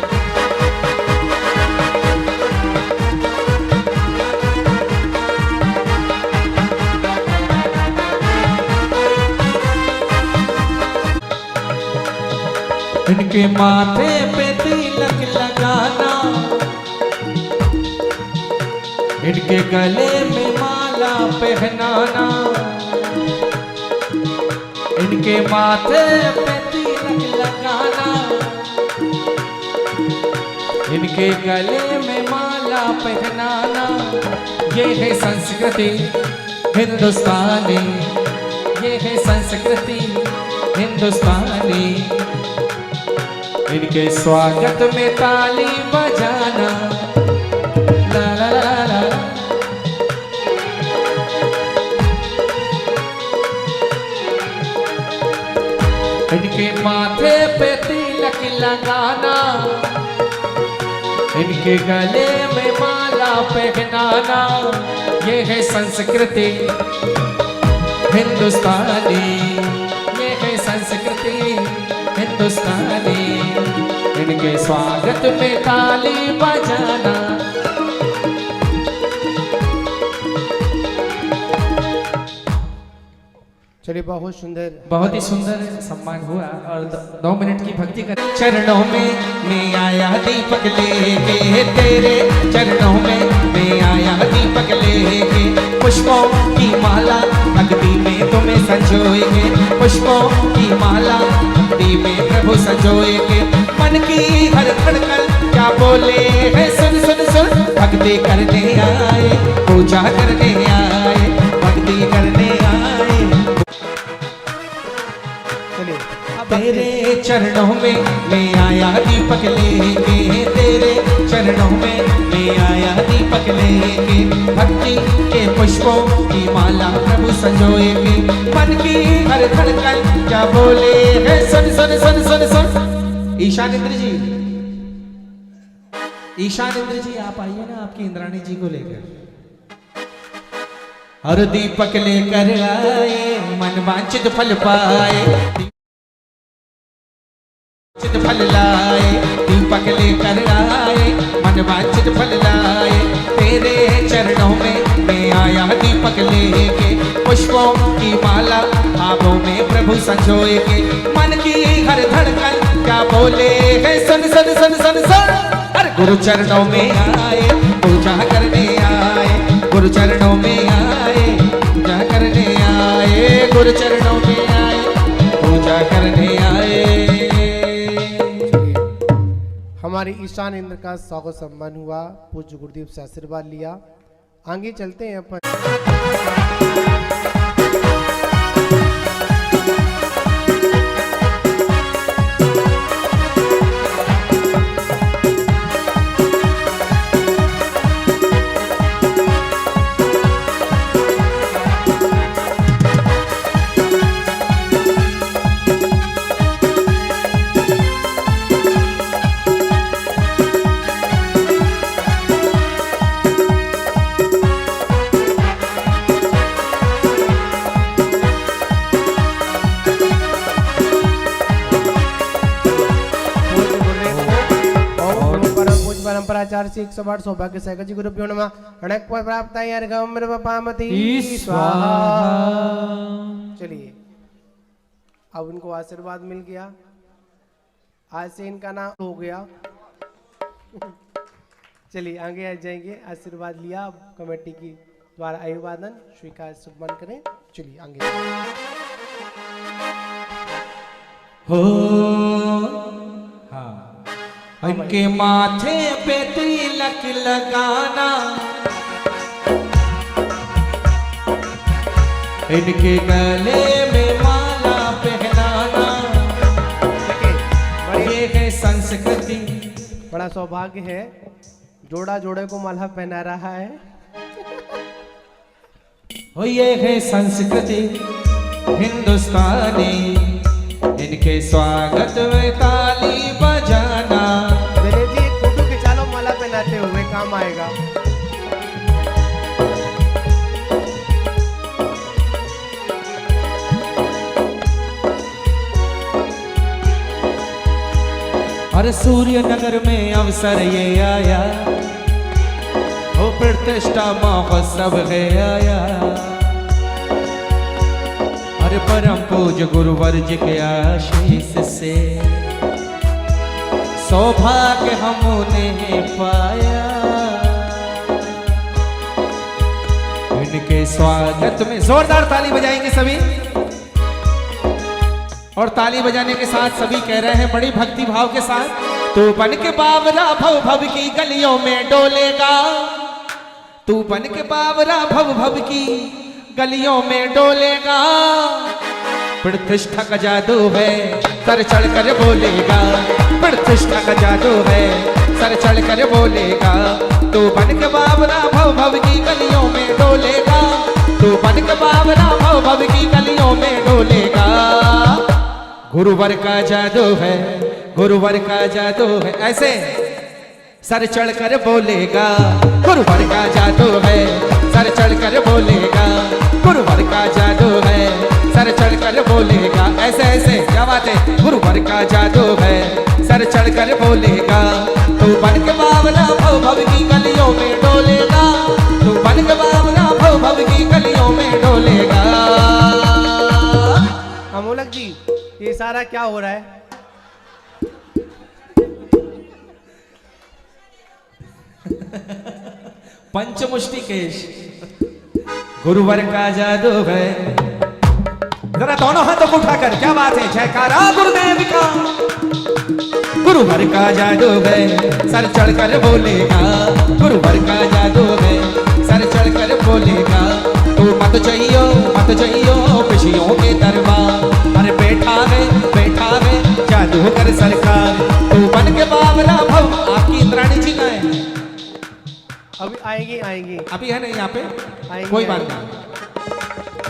इनके माथे पे तिलक लगाना, इनके गले में माला पहनाना, इनके माथे पे तिलक लगाना, इनके गले में माला पहनाना, ये है संस्कृति हिंदुस्तानी, ये है संस्कृति हिंदुस्तानी। इनके स्वागत में ताली बजाना, ला ला ला ला। इनके माथे पे तिलक लगाना, इनके गले में माला पहनाना, ये है संस्कृति हिंदुस्तानी, ये है संस्कृति हिंदुस्तानी। इनके स्वागत में ताली बजाना। चलिए, बहुत सुंदर, बहुत ही सुंदर सम्मान हुआ और 2 मिनट की भक्ति कर। चरणों में मैं आया दीपक लेके, तेरे चरणों में मैं आया दीपक लेके, पुष्पों की माला भक्ति में तुम्हें संजोएंगे, पुष्पों की माला भक्ति में प्रभु संजोएंगे। मन की हर धड़कन क्या बोले है, सुन सुन सुन, भक्ति करने आए, पूजा करने आए, भक्ति करने आए। तेरे चरणों में मैं आया दीपक लेके, तेरे चरणों में मैं आया दीपक लेके, भक्ति के पुष्पों की माला प्रभु संजोएंगे। मन की हर धड़कन क्या बोले है, सुन सुन सुन सुन सुन। ईशानेंद्र जी, ईशानेंद्र जी आप आइए ना, आपकी इंद्राणी जी को लेकर। और दीपक लेकर आए, मन वांछित फल पाए, फल लाए, दीपक लेकर आए, मन वांछित फल लाए। तेरे चरणों में मैं आया दीपक लेके, पुष्पों की माला भावों में प्रभु संजोएंगे। मन की हर धड़कन क्या बोले है, सुन सुन सुन सुन सुन। अरे गुरु चरणों में आए, पूजा करने आए, गुरु चरणों में आए, पूजा करने आए, गुरु चरणों में आए, पूजा करने आए। हमारे ईशान इंद्र का स्वागत सम्मान हुआ, पूज्य गुरुदेव से आशीर्वाद लिया। आगे चलते हैं अपन। परंपराचार्य से 108 सौभाग्य सागर जी गुरुभ्यो नमः। अणक प्राप्त पामती स्वाहा। चलिए, अब उनको आशीर्वाद मिल गया, आज से इनका नाम हो गया। चलिए आगे आ जाएंगे, आशीर्वाद लिया, अब कमेटी की द्वारा अभिवादन स्वीकार सम्मान करें। चलिए आगे हो। हाँ, इनके माथे पे तिलक लगाना, इनके गले में माला पहनाना, ये है संस्कृति। बड़ा सौभाग्य है, जोड़ा जोड़े को माला पहना रहा है। ये है संस्कृति हिंदुस्तानी, इनके स्वागत में ताली बजाना। दिनेश जी एक फोटो खिंचा लो काम आएगा। अरे सूर्य नगर में अवसर ये आया, हो प्रतिष्ठा महोत्सव है आया। अरे परम पूज्य गुरुवर जी के आशीष से सौभाग्य हमने पाया। इनके स्वागत में जोरदार ताली बजाएंगे सभी, और ताली बजाने के साथ सभी कह रहे हैं बड़ी भक्ति भाव के साथ, तू बन के बावरा भव भव की गलियों में डोलेगा, तू बन के बावरा भव भव की गलियों में डोलेगा। प्रतिष्ठा का जादू है सर चढ़ कर बोलेगा, प्रतिष्ठा का जादू है सर चढ़ कर बोलेगा। तू बन के बावरा भव भव की गलियों में डोलेगा, तू बन के बावरा भव भव की गलियों में डोलेगा। गुरुवर का जादू है, गुरुवर का जादू है, ऐसे सर चढ़ कर बोलेगा। गुरुवर का जादू है सर चढ़ कर बोलेगा, गुरुवर का जादू है सर चढ़ कर बोलेगा। ऐसे ऐसे क्या बात है, गुरुवर का जादू है सर चढ़ कर बोलेगा। तू बन के बावला भव भव की गलियों में डोलेगा, तू बन के बावला भव भव की गलियों में डोलेगा। अमोलक जी ये सारा क्या हो रहा है? पंचमुष्टि केश गुरुवर का जादू है। जरा दोनों हाथों को उठाकर क्या बात है, जयकारा गुरुदेव का। गुरुवर का जादू है सर चढ़ कर बोलेगा, गुरुवर का जादू है सर चढ़ कर बोलेगा। तू मत चाहियो खुशियों के दरबार, अरे बैठा है जादूगर सरकार। तू बन के बावला भव, आपकी इंद्राणी जी का है, अभी आएंगे अभी है नहीं यहाँ पे, आएंगे, कोई बात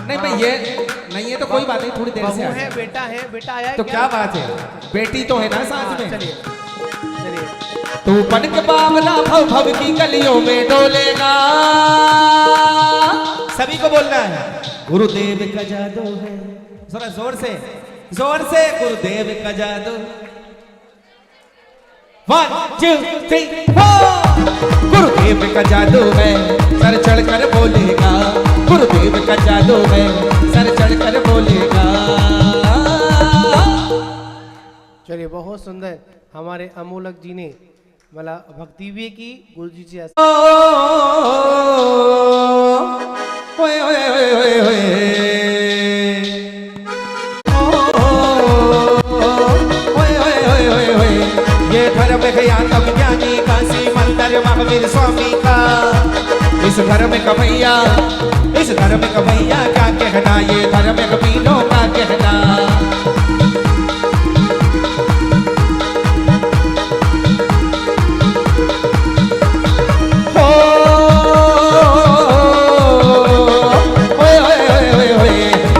नहीं भाई, ये नहीं है तो कोई बात नहीं, थोड़ी देर से है, बेटा आया है तो क्या बात है, बेटी तो है ना साथ में। चलिए तू बन के बावला भव भव की गलियों में डोलेगा। सभी को बोलना है गुरुदेव का जादू है, जरा जोर से गुरुदेव का जादू। 1 2 3 4 गुरुदेव का जादू है सर चढ़ कर बोलेगा, गुरुदेव का जादू है सर चढ़ कर बोलेगा। चलिए बहुत सुंदर हमारे अमोलक जी ने मला भक्ति भी की, गुरु जी से ओए ओए ओए ओए ओए ये धर्म है आत्म ज्ञानी काशी मंदिर महावीर स्वामी का। इस धर्म का भैया क्या कहना, ये धर्म कबीरों का कहना।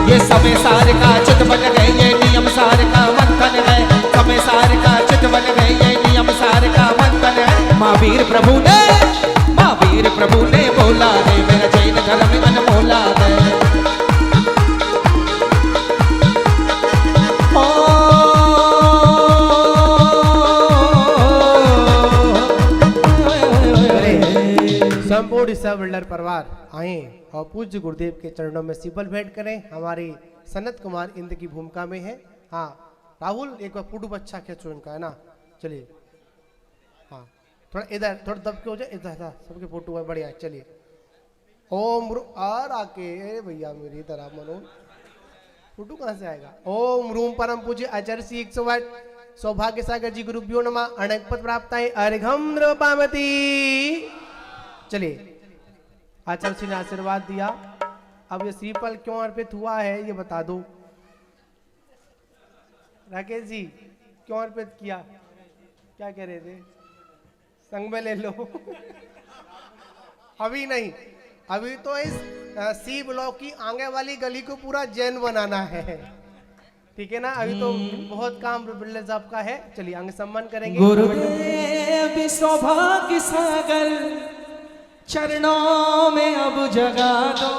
ये समय सार का चित बन गए, ये नियम सार का मंथन है। समय सार का चित बन गए, ये नियम सार का मंथन है। महावीर प्रभु ने बोला है, मेरा जैन धर्म अनमोला है। संपूर्ण सब बिल्डर परिवार आए और पूज्य गुरुदेव के चरणों में सिपल भेंट करें। हमारे सनत कुमार इंद्र की भूमिका में है। हाँ राहुल एक बार फोटो अच्छा खींचो इनका, है ना। चलिए हाँ थोड़ा इधर, थोड़ा दब के हो जाए इधर, सबके फोटो है बढ़िया। चलिए ओम और आके भैया मेरी तरह मनोज फोटो कहाँ से आएगा। ओम रूम परम पूज्य आचार्य श्री 108 सौभाग्य सागर जी गुरुभ्यो नमः अनेक पद प्राप्त है अर्घम द्रवपामती। चलिए आचार्य श्री ने आशीर्वाद दिया, अब ये श्रीफल क्यों अर्पित हुआ है ये बता दो। राकेश जी क्यों अर्पित किया, क्या कह रहे थे? संग में ले लो अभी नहीं, अभी तो इस सी ब्लॉक की आगे वाली गली को पूरा जैन बनाना है, ठीक है ना। अभी तो बहुत काम बिल्डर साहब का है। चलिए आगे सम्मान करेंगे। गुरुदेव सौभाग्य सागर चरणों में अब जगा दो,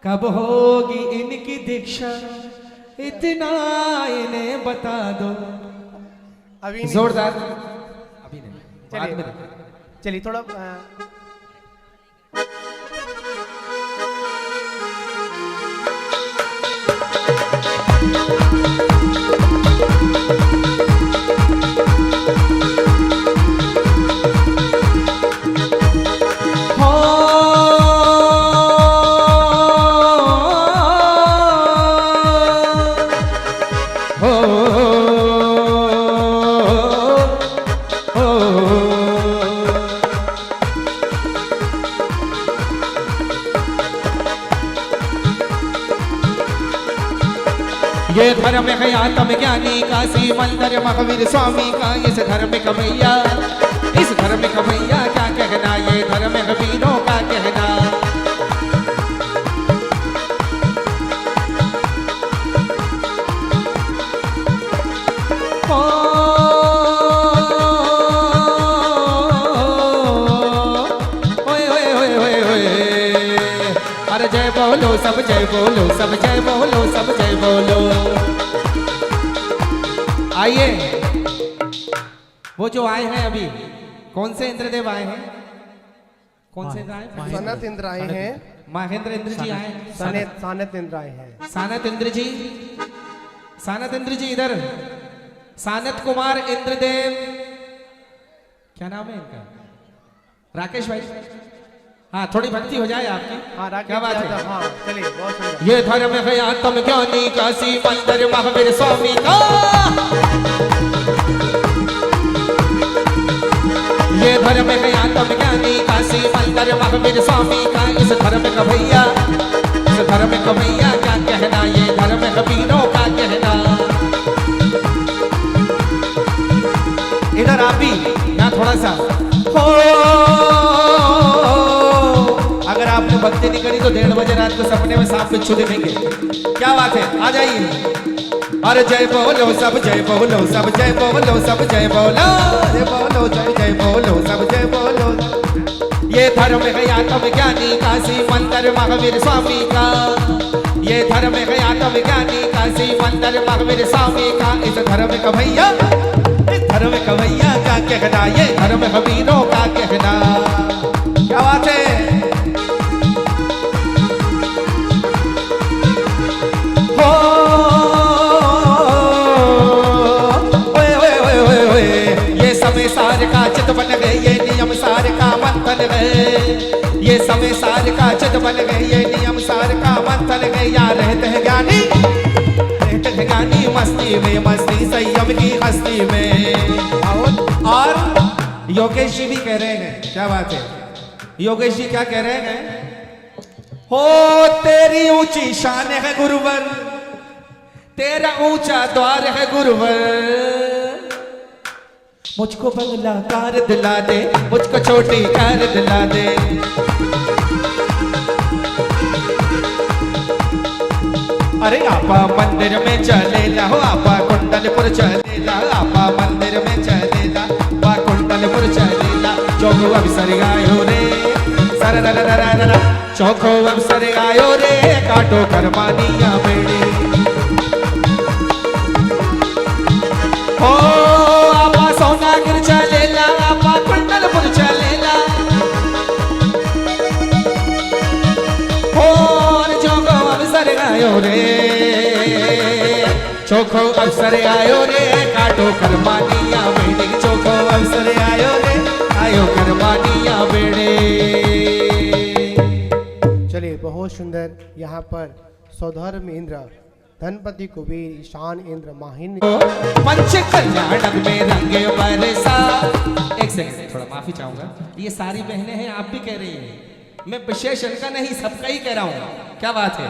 कब होगी इनकी दीक्षा इतना इन्हें बता दो। अभी नहीं। जोरदार अभी नहीं, बाद में देखो। चलिए थोड़ा ये धर्म है आत्म ज्ञानी काशी मंदिर महावीर स्वामी का, इस धर्म का भैया, इस धर्म का भैया क्या कहना, ये धर्म है वीरों का कहना। अरे जय बोलो सब, जय बोलो सब, जय बोलो सब, जय बोलो। आइए, वो जो आए हैं अभी, कौन से इंद्रदेव आए हैं? कौन से इंद्र आए? सनत इंद्र आए हैं। महेंद्र इंद्र जी आए। सानत इंद्र आए हैं। सानत इंद्र जी, सानत इंद्र जी इधर। सानत कुमार इंद्रदेव, क्या नाम है इनका? राकेश भाई। हाँ, थोड़ी भक्ति हो जाए आपकी। हाँ, क्या बात है? हाँ, चलिए, बहुत सुंदर। ये धर्म है आत्म ज्ञानी काशी मंदिर महावीर स्वामी का, ये धर्म है आत्म ज्ञानी काशी मंदिर महावीर स्वामी का, इस धर्म का भैया, इस धर्म का भैया क्या कहना, ये धर्म है वीरों का कहना। इधर आप भी यहाँ थोड़ा सा हो, अगर आपने भक्ति नहीं करी तो 1:30 बजे रात को सपने में सांप बिच्छू दिखेंगे। क्या बात है, आ जाइए। अरे जय बोलो सब, जय बोलो सब, जय बोलो सब, जय बोलो, जय बोलो जय, जय बोलो सब, जय बोलो। ये धर्म है आत्म ज्ञानी काशी मंदिर महावीर स्वामी का, ये धर्म है आत्म ज्ञानी काशी मंदिर महावीर स्वामी का, इस धर्म का भैया, इस धर्म का भैया क्या कहना, ये धर्म है वीरों का कहना। क्या बात है? ये समय सार का चित बन गए, ये नियम सार का मंथन है, ये समय सार का चित बन गए, ये नियम सार का मंथन है। या रहते हैं ज्ञानी, रहते हैं ज्ञानी मस्ती में, मस्ती संयम की हस्ती में। और योगेश जी भी कह रहे हैं, क्या बात है? योगेश जी क्या कह रहे हैं? हो तेरी ऊंची शान है गुरुवर, तेरा ऊंचा द्वार है गुरुवर, मुझको बंगला कार दिला दे, मुझको छोटी कार दिला दे। अरे आपा मंदिर में चलेला हो, आपा कुंडलपुर चलेला, आपा मंदिर में चलेला, आपा कुंडलपुर चलेला। चौको अवसर गायो रे, सरररररररर, चौको अवसर गायो रे, काटो करमानिया बेड़ी। ओ आपा सोनागिर चलेला, आपा कुंडलपुर चलेला, और चौको अवसर गायो रे, चौको अवसर आयो रे, काटो करमानिया बेड़ी। चौको अवसर आयो रे, आयो करमानिया बेड़े। चलिए, बहुत सुंदर। यहाँ पर सौधर्म इंद्र, धनपति कुबेर, ईशान इंद्र, माहिन पंच कल्याणक में रंगे बरसा। एक सेकंड, थोड़ा माफी चाहूंगा, ये सारी बहनें हैं, आप भी कह रही हैं, मैं विशेष इनका नहीं सबका ही कह रहा हूं। क्या बात है?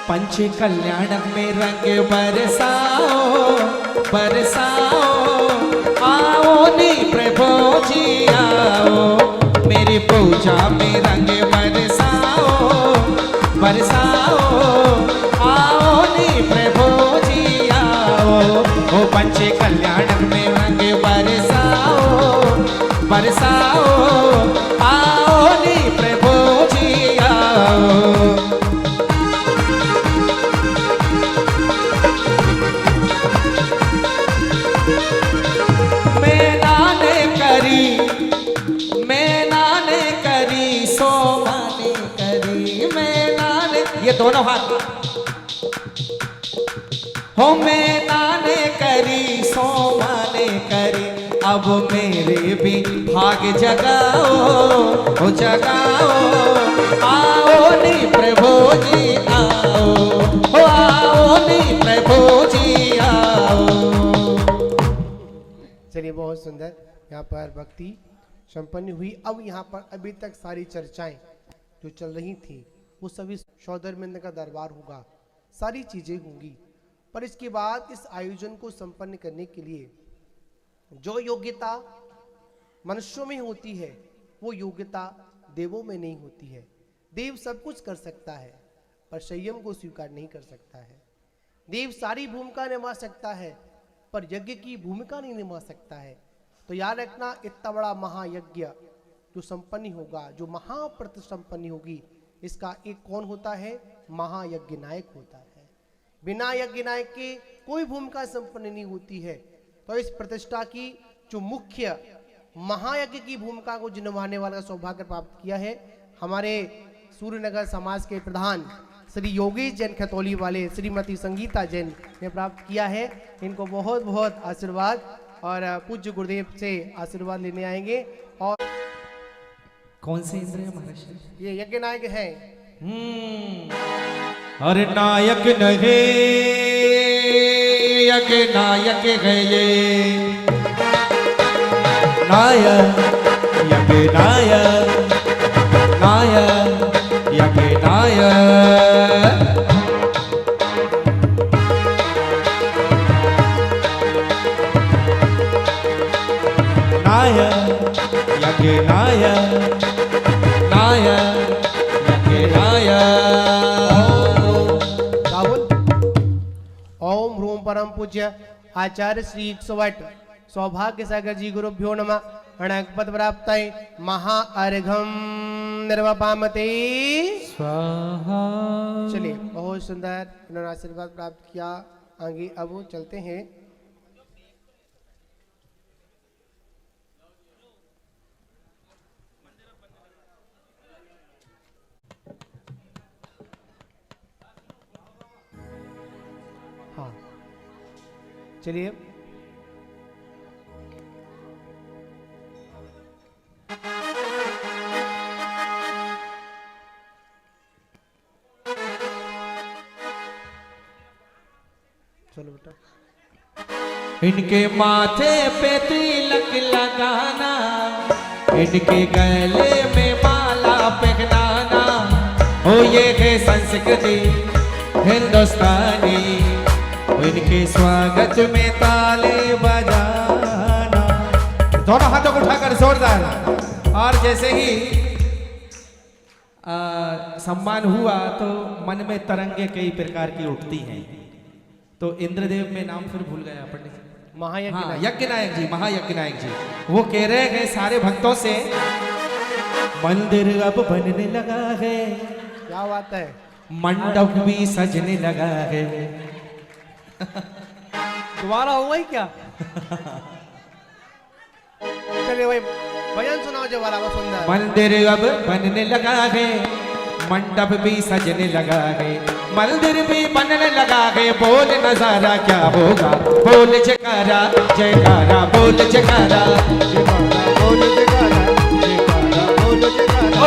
पंच कल्याणक में रंग बरसाओ, बरसाओ, आओ नी प्रभु जी आओ, मेरी पूजा में रंग बरसाओ, बरसाओ, आओ नी प्रभु जी आओ, ओ पंच कल्याणक में रंग बरसाओ। बरसाओ, आओ नी प्रभु जी आओ। ये दोनों हाथ हो, मैंने करी सो माने करी, अब मेरे भी भाग जगाओ, हो जगाओ, आओ नी प्रभु जी आओ, हो आओ नी प्रभु जी आओ। चलिए, बहुत सुंदर यहाँ पर भक्ति संपन्न हुई। अब यहाँ पर अभी तक सारी चर्चाएं जो चल रही थी वो सभी सौदरमिंद का दरबार होगा, सारी चीजें होंगी। पर इसके बाद इस आयोजन को संपन्न करने के लिए जो योग्यता मनुष्यों में होती है वो योग्यता देवों में नहीं होती है। देव सब कुछ कर सकता है पर संयम को स्वीकार नहीं कर सकता है। देव सारी भूमिका निभा सकता है पर यज्ञ की भूमिका नहीं निभा सकता है। तो याद रखना, इतना बड़ा महायज्ञ जो संपन्न होगा, जो महाप्रत संपन्न होगी, इसका एक कौन होता है? महायज्ञ नायक होता है। बिना यज्ञ नायक के कोई भूमिका संपन्न नहीं होती है। तो इस प्रतिष्ठा की जो मुख्य महायज्ञ की भूमिका को निभाने वाला सौभाग्य प्राप्त किया है हमारे सूर्यनगर समाज के प्रधान श्री योगेश जैन खतौली वाले श्रीमती संगीता जैन ने प्राप्त किया है। इनको बहुत बहुत आशीर्वाद और पूज्य गुरुदेव से आशीर्वाद लेने आएंगे। और कौन से इंद्र है महाराज? ये यज्ञ नायक है। अरे नायक नहीं, यज्ञ नायक है ये, नायक यज्ञ नायक, नायक यज्ञ नायक। नायक यज्ञ नायक, नायक यज्ञ नायक। ओम ह्रूम परम पूज्य आचार्य श्री 108 सौभाग्य सागर जी गुरुभ्यो नमः। अणगपद प्राप्तये महाअर्घम निर्वपामते स्वाहा। चलिए, बहुत सुंदर इन्होंने आशीर्वाद प्राप्त किया। आगे अब चलते हैं। हाँ, चलिए, चलो बेटा। इनके माथे पे तिलक लगाना, इनके गले में माला पहनाना, हो ये है संस्कृति हिंदुस्तानी, इनके स्वागत में ताले बजाना। दोनों हाथों को उठाकर जोरदार। और जैसे ही सम्मान हुआ तो मन में तरंगे कई प्रकार की उठती हैं। तो इंद्रदेव में नाम फिर भूल गया पंडित जी। महायज्ञ हाँ, नायक। यज्ञ नायक जी, महायज्ञ नायक जी, वो कह रहे हैं सारे भक्तों से, मंदिर अब बनने लगा है, क्या बात है? मंडप भी सजने लगा है। दोबारा हुआ ही क्या? चलिए भाई, भजन सुनाओ जो वाला सुंदर। मंदिर अब बनने लगा है, मंडप भी सजने लगा है, मंदिर भी बनने लगा है, बोल नजारा क्या होगा, बोल जयकारा जयकारा, बोल जयकारा बोल जयकारा, जयकारा बोल जयकारा, ओ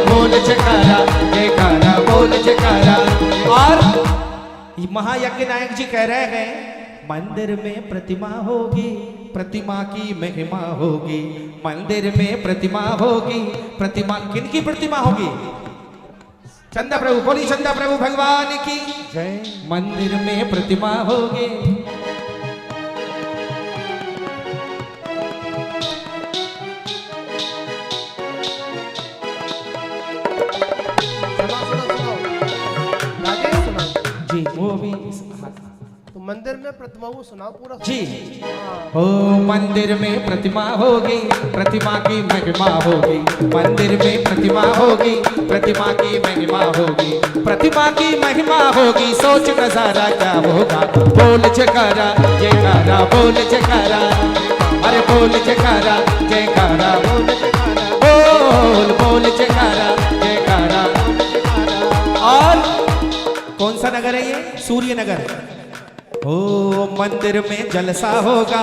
बोल जयकारा जयकारा, बोल जयकारा। और महायज्ञ नायक जी कह रहे हैं, मंदिर में प्रतिमा होगी, प्रतिमा की महिमा होगी, मंदिर में प्रतिमा होगी, प्रतिमा किनकी प्रतिमा होगी? चंदा प्रभु, बोली चंदा प्रभु भगवान की जय। मंदिर में प्रतिमा होगी। सुनाओ सुनाओ सुनाओ, राजेश सुनाओ। जी, वो भी तो मंदिर में प्रतिमा को सुनाओ पूरा। जी। ओ मंदिर में प्रतिमा होगी, प्रतिमा की महिमा होगी, मंदिर में प्रतिमा होगी, प्रतिमा की महिमा होगी, प्रतिमा की महिमा होगी, सोच नजारा क्या होगा, बोल जयकारा जयकारा, बोल जयकारा, अरे बोल जयकारा जयकारा, बोल बोल जयकारा जयकारा। और कौन सा नगर है ये? सूर्य नगर। ओ मंदिर में जलसा होगा,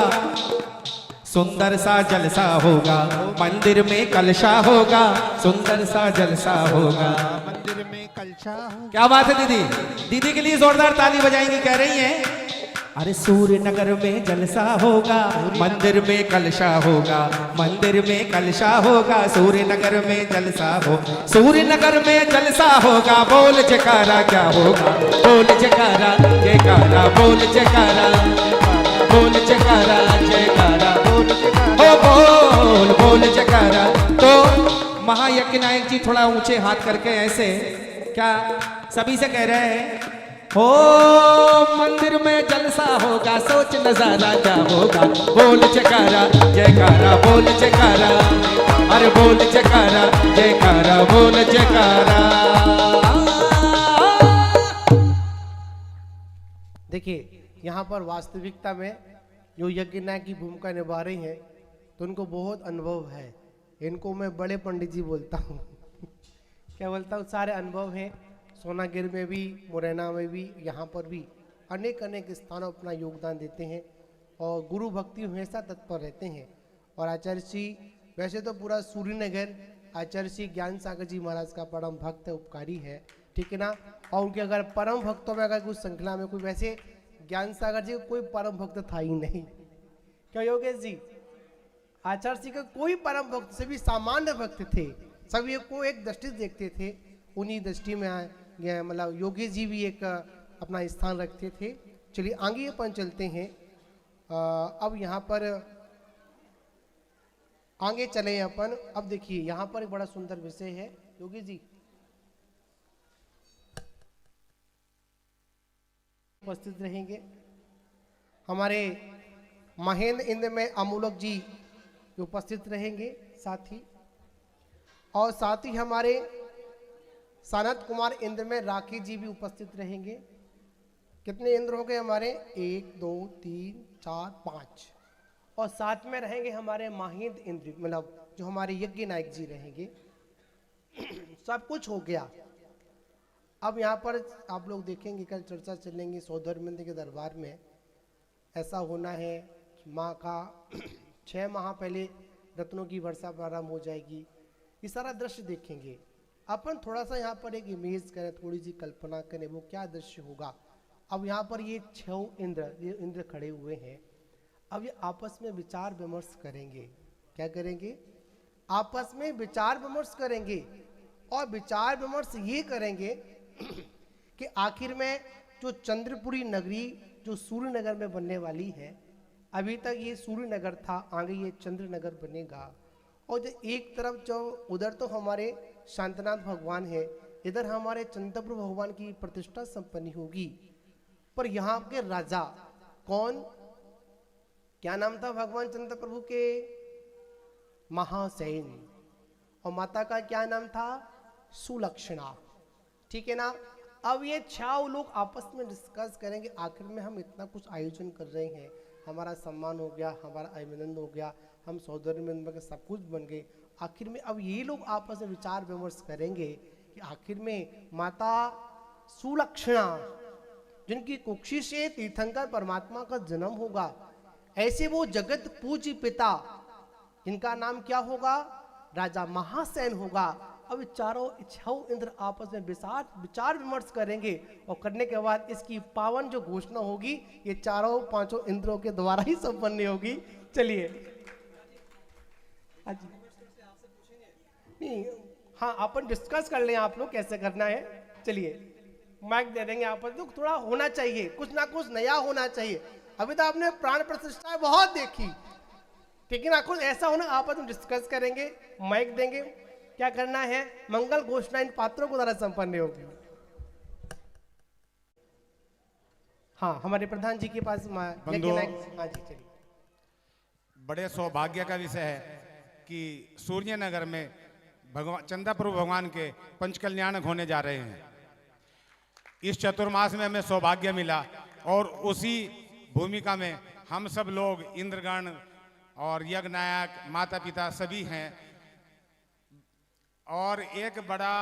सुंदर सा जलसा होगा, मंदिर में कलशा होगा, सुंदर सा जलसा होगा, मंदिर में कलशा हो। क्या बात है दीदी? दीदी के लिए जोरदार ताली बजाएंगी, कह रही हैं अरे सूर्य नगर में जलसा होगा, मंदिर में कलशा होगा, मंदिर में कलशा होगा, सूर्य नगर में जलसा हो, सूर्य नगर में जलसा होगा, बोल जयकारा क्या होगा, बोल जयकारा जयकारा, बोल जयकारा, बोल जयकारा जयकारा, हो बोल बोल जयकारा। तो महायज्ञ नायक जी थोड़ा ऊंचे हाथ करके ऐसे, क्या सभी से कह रहे हैं ओ मंदिर में जलसा होगा, सोच नजारा क्या होगा, बोल जयकारा जयकारा, बोल जयकारा, अरे बोल जयकारा जयकारा, बोल जयकारा। देखिए यहाँ पर वास्तविकता में जो यज्ञ नायक की भूमिका निभा रही हैं तो उनको बहुत अनुभव है। इनको मैं बड़े पंडित जी बोलता हूँ क्या बोलता हूँ, सारे अनुभव हैं। सोनागिर में भी, मुरैना में भी, यहाँ पर भी अनेक अनेक स्थानों अपना योगदान देते हैं और गुरु भक्ति हमेशा तत्पर रहते हैं। और आचार्य जी वैसे तो पूरा सूर्यनगर आचार्य श्री ज्ञान सागर जी महाराज का परम भक्त उपकारी है, ठीक है ना। और उनके अगर परम भक्तों में अगर कुछ श्रृंखला में कोई, वैसे ज्ञान सागर जी कोई परम भक्त था ही नहीं, क्या योगेश जी? आचार्य जी का कोई परम भक्त से भी सामान्य भक्त थे, सभी को एक दृष्टि देखते थे। उन्हीं दृष्टि में मतलब योगेश जी भी एक अपना स्थान रखते थे। चलिए आगे अपन चलते हैं। अब यहाँ पर आगे चले अपन। अब देखिए यहाँ पर एक बड़ा सुंदर विषय है योगेश जी, उपस्थित रहेंगे हमारे महेंद्र इंद्र में अमूलक जी उपस्थित रहेंगे साथ ही, और साथ ही हमारे सनत कुमार इंद्र में राखी जी भी उपस्थित रहेंगे। कितने इंद्र हो गए हमारे? 1 2 3 4 5, और साथ में रहेंगे हमारे महेंद्र इंद्र, मतलब जो हमारे यज्ञ नायक जी रहेंगे। सब कुछ हो गया। अब यहाँ पर आप लोग देखेंगे, कल चर्चा चलेंगी सौधर्मेंद्र के दरबार में ऐसा होना है कि माँ का 6 माह पहले रत्नों की वर्षा प्रारंभ हो जाएगी। ये सारा दृश्य देखेंगे अपन। थोड़ा सा यहाँ पर एक इमेज करें, थोड़ी सी कल्पना करें वो क्या दृश्य होगा। अब यहाँ पर ये 6 इंद्र खड़े हुए हैं। अब ये आपस में विचार विमर्श करेंगे। क्या करेंगे? आपस में विचार विमर्श करेंगे। और विचार विमर्श ये करेंगे कि आखिर में जो चंद्रपुरी नगरी जो सूर्य नगर में बनने वाली है, अभी तक ये सूर्य नगर था, आगे ये चंद्र नगर बनेगा। और जो एक तरफ जो उधर तो हमारे शांतनाथ भगवान है, इधर हमारे चंद्रप्रभु भगवान की प्रतिष्ठा संपन्न होगी। पर यहाँ के राजा कौन, क्या नाम था भगवान चंद्रप्रभु के? महासेन। और माता का क्या नाम था? सुलक्षणा, ठीक है ना। अब ये 6 लोग आपस में डिस्कस करेंगे, आखिर में हम इतना कुछ आयोजन कर रहे हैं, हमारा सम्मान हो गया, हमारा अभिनंदन हो गया, हम सौदर्य में सब कुछ बन गए। आखिर में अब ये लोग आपस में विचार विमर्श करेंगे कि आखिर में माता सुलक्षणा जिनकी कुक्षी से तीर्थंकर परमात्मा का जन्म होगा, ऐसे वो जगत पूज्य पिता जिनका नाम क्या होगा? राजा महासेन होगा। अब चारों 6 इंद्र आपस में विचार विमर्श करेंगे और करने के बाद इसकी पावन जो घोषणा होगी ये 4-5 इंद्रों के द्वारा ही संपन्न होगी। चलिए हाँ अपन डिस्कस कर लें आप लोग कैसे करना है। चलिए माइक दे देंगे आपस में। थोड़ा होना चाहिए, कुछ ना कुछ नया होना चाहिए। अभी तो आपने प्राण प्रतिष्ठा बहुत देखी, ठीक है ना। कुछ ऐसा होना आपस में डिस्कस करेंगे, माइक देंगे। क्या करना है? मंगल घोषणा इन पात्रों को द्वारा संपन्न होगी। हाँ हमारे प्रधान जी के पास बंधुओं, हाँ जी चलिए। बड़े सौभाग्य का विषय है कि सूर्यनगर में भगवान चंदा प्रभु भगवान के पंचकल्याणक होने जा रहे हैं। इस चतुर्मास में हमें सौभाग्य मिला और उसी भूमिका में हम सब लोग इंद्रगण और यज्ञ नायक माता पिता सभी हैं। और एक बड़ा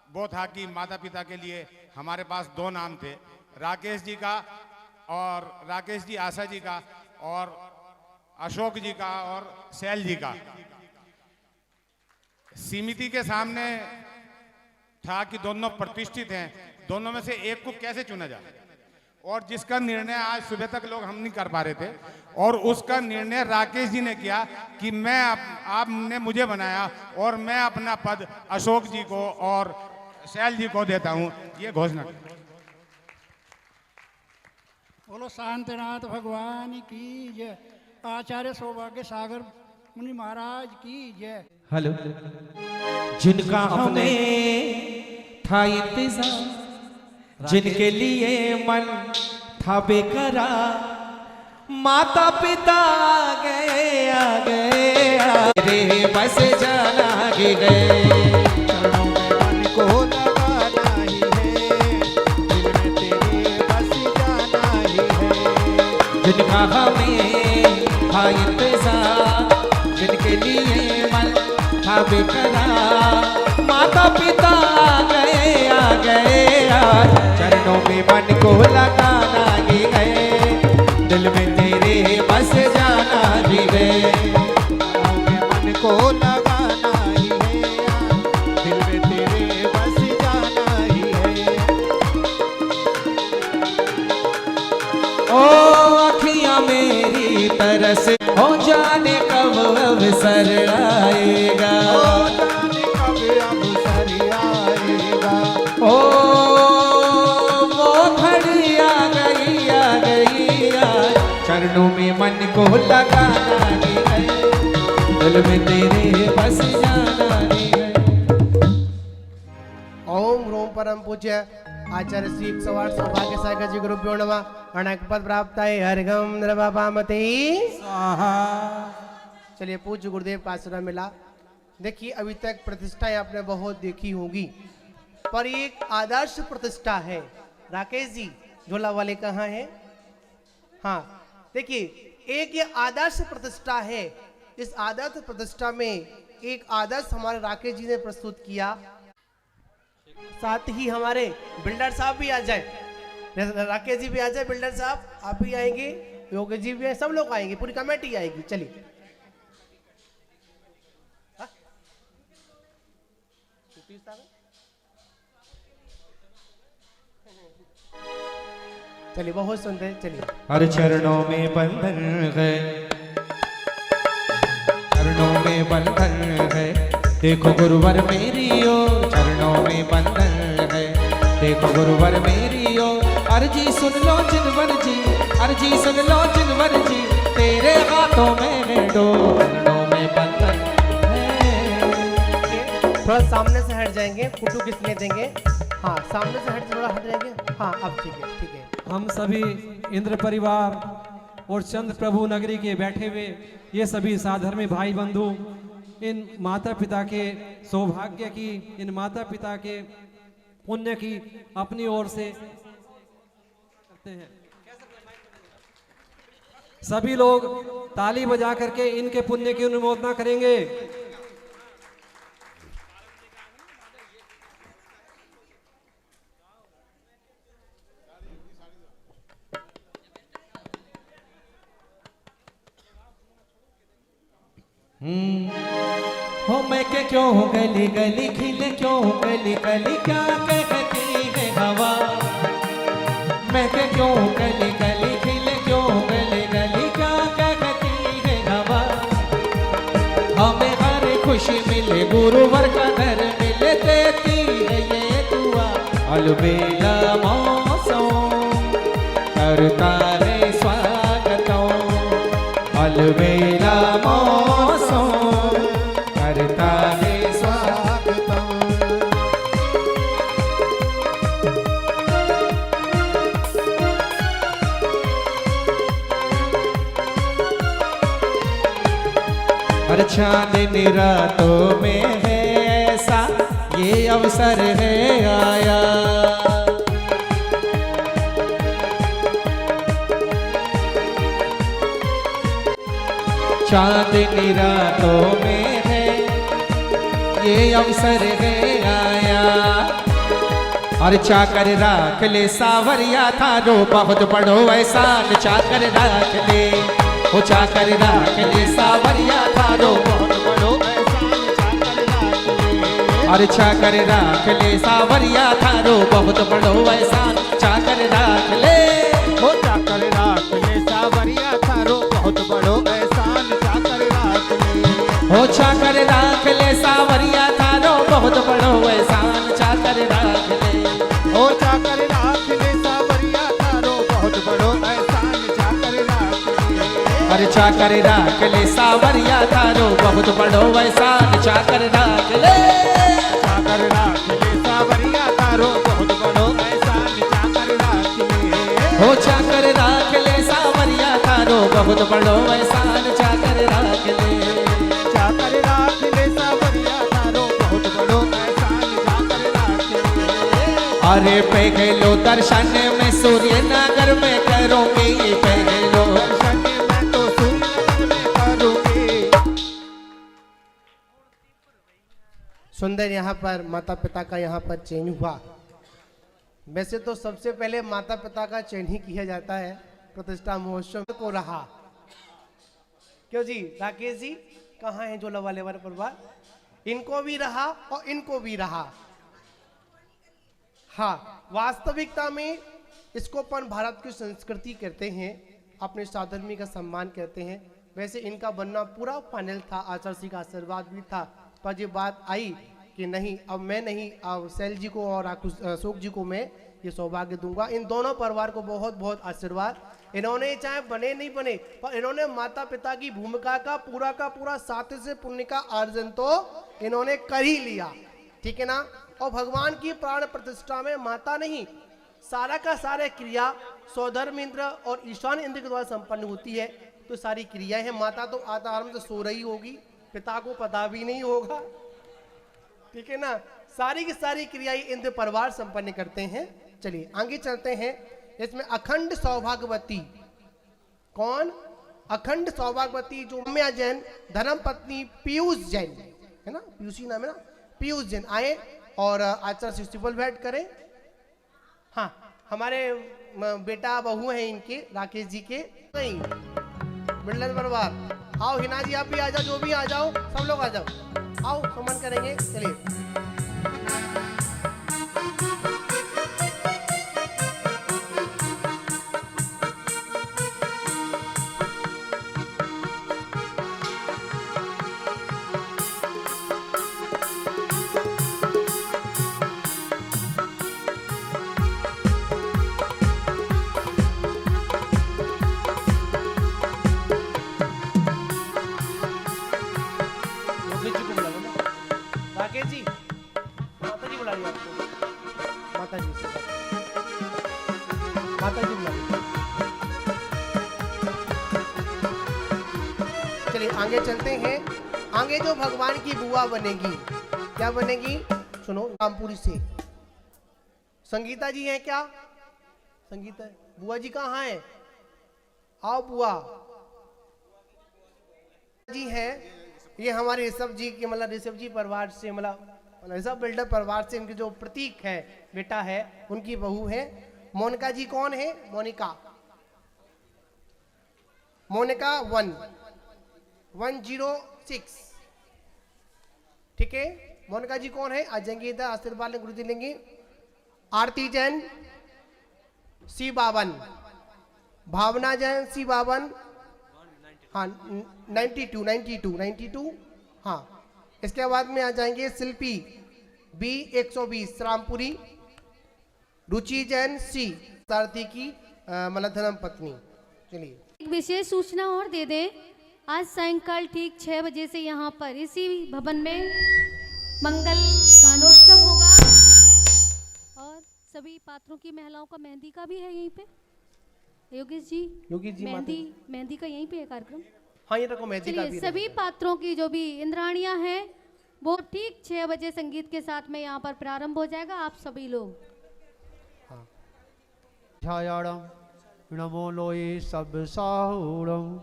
वो था कि माता पिता के लिए हमारे पास दो नाम थे, राकेश जी का और राकेश जी आशा जी का और अशोक जी का और शैल जी का। समिति के सामने था कि दोनों प्रतिष्ठित हैं, दोनों में से एक को कैसे चुना जाए, और जिसका निर्णय आज सुबह तक लोग हम नहीं कर पा रहे थे, और उसका निर्णय राकेश जी ने किया कि मैं आपने मुझे बनाया और मैं अपना पद अशोक जी को और शैल जी को देता हूं, ये घोषणा। बोलो शांतिनाथ भगवान की जय। आचार्य सौभाग्य सागर मुनि महाराज की जय। हेलो। जिनका हमने था इंतजार, जिनके लिए मन था बेकरार, माता पिता आ गए रे बस जाना ही गए। चरणों में मन को लगाना ही है, दिल में तेरे बस जाना ही है। जिनका हमें था इंतजार, जिनके लिए मन था बेकरार, माता पिता आ गए आज, चरणों में मन को लगाना ही है, दिल में तेरे बस जाना ही है। चरणों में मन को लगाना ही है, दिल में तेरे बस जाना ही है। ओ अखियां मेरी तरस हो जाने कब अवसर आएगा, ओ जाने कब अवसर आएगा। ओ वो घड़ी आ गई आज, चरणों में मन को लगाना ही है, दिल में तेरे बस जाना ही है। ओम रोम परम पूज्य आचार्य श्री 108 सौभाग्य सागर जी गुरुभ्यो नमः। अनक पद प्राप्त है हरगम नृपामते। चलिए पूज्य गुरुदेव का आशीर्वाद मिला। देखिए अभी तक प्रतिष्ठाएं आपने बहुत देखी होगी, पर एक आदर्श प्रतिष्ठा है। राकेश जी झोला वाले कहाँ हैं? हाँ देखिए एक ये आदर्श प्रतिष्ठा है। इस आदर्श प्रतिष्ठा में एक आदर्श हमारे राकेश जी ने प्रस्तुत किया। साथ ही हमारे बिल्डर साहब भी आ जाए, राकेश जी भी आ जाए, बिल्डर साहब आप भी आएंगे, योगेश जी भी आए, सब लोग आएंगे, पूरी कमेटी आएगी। चलिए चलिए बहुत सुंदर। चलिए हर चरणों में बंधन है, चरणों में बंधन है, देखो गुरुवर मेरी ओ, चरणों में बंधन है, देखो गुरुवर मेरी ओ। अर्जी सुन लो जिनवर जी, अर्जी सुन लो जिनवर जी, तेरे हाथों में है दो, चरणों में बंधन है। थोड़ा सामने से हट जाएंगे, फोटो खींचने देंगे। हाँ सामने से हट, थोड़ा हट जाएंगे। हाँ अब ठीक है, ठीक है। हम सभी इंद्र परिवार और चंद्र प्रभु नगरी के बैठे हुए ये सभी साधर्मी भाई बंधु इन माता पिता के सौभाग्य की, इन माता पिता के पुण्य की अपनी ओर से करते हैं। सभी लोग ताली बजा करके इनके पुण्य की अनुमोदना करेंगे। हो मैं के क्यों गली गली खिले, क्यों गली गली क्या कहती है हवा, मैं के क्यों गली गली खिले, क्यों गली गली क्या कहती है हवा। हमें हर खुशी मिले, गुरुवर का घर मिले, देती है ये दुआ। अलबेला मौसम करता है स्वागतों, अलबेला मौसम करता है स्वागतम। हर चांदनी रातों में है ऐसा ये अवसर है आया। चांदनी रातों में है ये अवसर है आया। और चाकर राख ले सावरिया थारो बहुत बड़ो एहसान चाकर राख ले, ओ चाकर राख ले सावरिया थारो बहुत बड़ो एहसान चाकर राख ले। और चाकर राख ले सावरिया थारो बहुत बड़ो एहसान चाकर राख ले, ओ चाकर राख ले सावरिया थारो बहुत बड़ो एहसान चाकर राख ले। ओ चाकर राख ले सावरिया थारो बहुत बड़ो एहसान चाकर राख ले। ओ चाकर राख ले सावरिया थारो बहुत बड़ो एहसान चाकर राख ले। अरे चाकर राख ले सावरिया थारो बहुत बड़ो एहसान चाकर राख ले। चाकर राख ले सावरिया थारो बहुत बड़ो एहसान चाकर राख ले। हो चाकर राख ले सावरिया थारो बहुत बड़ो एहसान चाकर राख ले। चाकर राख ले सावरिया थारो बहुत बड़ो एहसान चाकर राख ले। अरे पहलो दर्शन में सूर्य नगर में करोगे पहलो दर्शन में तो सूर्य में करूंगी। सुंदर यहाँ पर माता पिता का यहाँ पर चयन हुआ। वैसे तो सबसे पहले माता पिता का चयन ही किया जाता है प्रतिष्ठा महोत्सव को रहा। क्यों जी राकेश जी कहाँ हैं जो लवा लेवर परिवार, इनको भी रहा और इनको भी रहा। हाँ वास्तविकता में इसको अपन भारत की संस्कृति कहते हैं, अपने साधर्मी का सम्मान कहते हैं। वैसे इनका बनना पूरा फाइनल था, आचार्य श्री का आशीर्वाद भी था, पर ये बात आई कि नहीं अब मैं नहीं, अब शैल जी को और अशोक जी को मैं ये सौभाग्य दूंगा। इन दोनों परिवार को बहुत बहुत आशीर्वाद। इन्होंने चाहे बने नहीं बने पर इन्होंने माता पिता की भूमिका का पूरा साथी से पुण्य का अर्जन तो इन्होंने कर ही लिया, ठीक है ना। और भगवान की प्राण प्रतिष्ठा में माता नहीं सारा का सारा क्रिया सौधर्म इंद्र और ईशान इंद्र के द्वारा संपन्न होती है। तो सारी क्रिया है, माता तो आराम से सो रही होगी, पिता को पता भी नहीं होगा, ठीक है ना। सारी की सारी क्रियाएं इंद्र परिवार संपन्न करते हैं। चलिए आगे चलते हैं। इसमें अखंड सौभाग्यवती कौन, अखंड सौभाग्यवती जो रम्या जैन धर्म पत्नी पीयूष जैन है ना, पीयूषी नाम है ना, पीयूष जैन आए और आचार्य शिष्टिफल भेंट करें। हाँ हमारे बेटा बहू हैं इनके राकेश जी के, नहीं मिडल परिवार आओ, हिना जी आप भी आ जाओ, जो भी आ जाओ सब लोग आ जाओ, आओ सम्मान करेंगे। चलिए जी माता जी बुला रही आपको, माता जी से माता जी बुला रही। चलिए आगे चलते हैं। आगे जो भगवान की बुआ बनेगी, क्या बनेगी सुनो, रामपुरी से संगीता जी हैं क्या, संगीता बुआ जी कहाँ हैं, आओ बुआ जी हैं। ये हमारे ऋषभ जी के मतलब ऋषभ जी परिवार से मतलब ऋषभ बिल्डर परिवार से इनके जो प्रतीक है बेटा है उनकी बहू है। मोनिका जी कौन है, मोनिका, मोनिका 106, ठीक है। मोनिका जी कौन है, आ जाएंगे इधर, आशीर्वाद गुरु जी लेंगे। आरती जैन C52, भावना जैन C52, हाँ 92 हाँ। इसके बाद में आ जाएंगे शिल्पी B120 रामपुरी, रुचि जैन C सारथी की मतलब धर्म पत्नी। चलिए एक विशेष सूचना और दे दें, आज सायंकाल ठीक 6 बजे से यहाँ पर इसी भवन में मंगल गानोत्सव होगा और सभी पात्रों की महिलाओं का मेहंदी का भी है यहीं पे। योगेश जी मेहंदी मेहंदी का यहीं पे है कार्यक्रम। हाँ, ये रखो मेहंदी का चलिए भी सभी पात्रों की जो भी इंद्राणियां हैं वो ठीक 6 बजे संगीत के साथ में यहाँ पर प्रारंभ हो जाएगा। आप सभी लोग छायाड़म नमो लोये सब साहुड़म।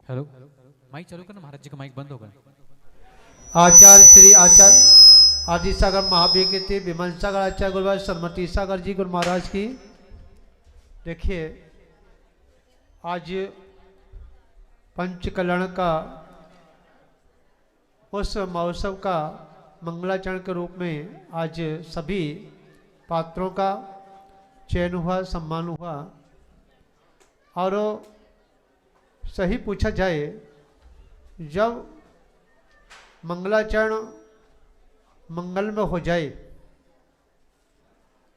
हेलो, माइक चालू करना, महाराज जी का माइक बंद होगा। आचार्य श्री आचार्य आदि सागर महावीर के थे विमल सागर आचार्य गुरुवार सरमती सागर जी गुरु महाराज की। देखिए आज पंच कल्याण का उस महोत्सव का मंगलाचरण के रूप में आज सभी पात्रों का चयन हुआ, सम्मान हुआ। और सही पूछा जाए, जब मंगलाचरण मंगल में हो जाए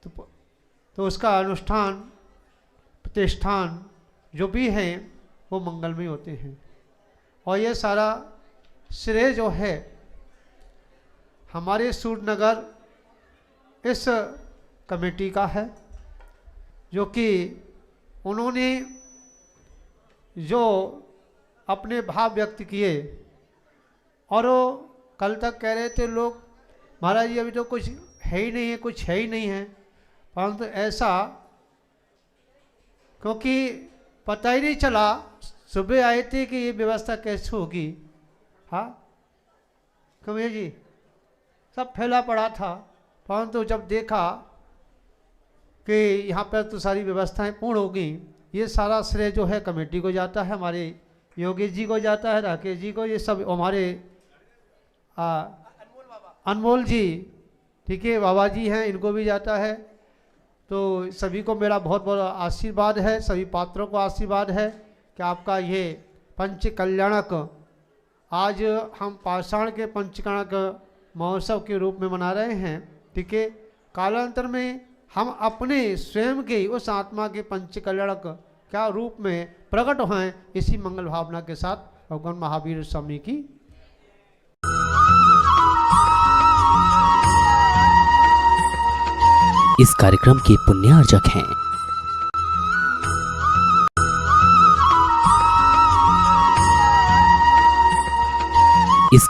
तो उसका अनुष्ठान प्रतिष्ठान जो भी हैं वो मंगलमय होते हैं। और ये सारा श्रेय जो है हमारे सूरनगर इस कमेटी का है, जो कि उन्होंने जो अपने भाव व्यक्त किए। और वो कल तक कह रहे थे लोग, महाराज जी अभी तो कुछ है ही नहीं है, कुछ है ही नहीं है, परंतु ऐसा क्योंकि पता ही नहीं चला। सुबह आए थे कि ये व्यवस्था कैसे होगी। हाँ कमैया जी, सब फैला पड़ा था, परंतु जब देखा कि यहाँ पर तो सारी व्यवस्थाएं पूर्ण हो गई, ये सारा श्रेय जो है कमेटी को जाता है, हमारे योगेश जी को जाता है, राकेश जी को, ये सब हमारे अनमोल जी, ठीक है, बाबा जी हैं, इनको भी जाता है। तो सभी को मेरा बहुत बहुत आशीर्वाद है, सभी पात्रों को आशीर्वाद है कि आपका ये पंच कल्याणक आज हम पाषाण के पंचकणक महोत्सव के रूप में मना रहे हैं। ठीक है, कालांतर में हम अपने स्वयं के उस आत्मा के पंच कल्याणक क्या रूप में प्रकट हैं, इसी मंगल भावना के साथ भगवान महावीर स्वामी की। इस कार्यक्रम के पुण्यार्जक हैं इस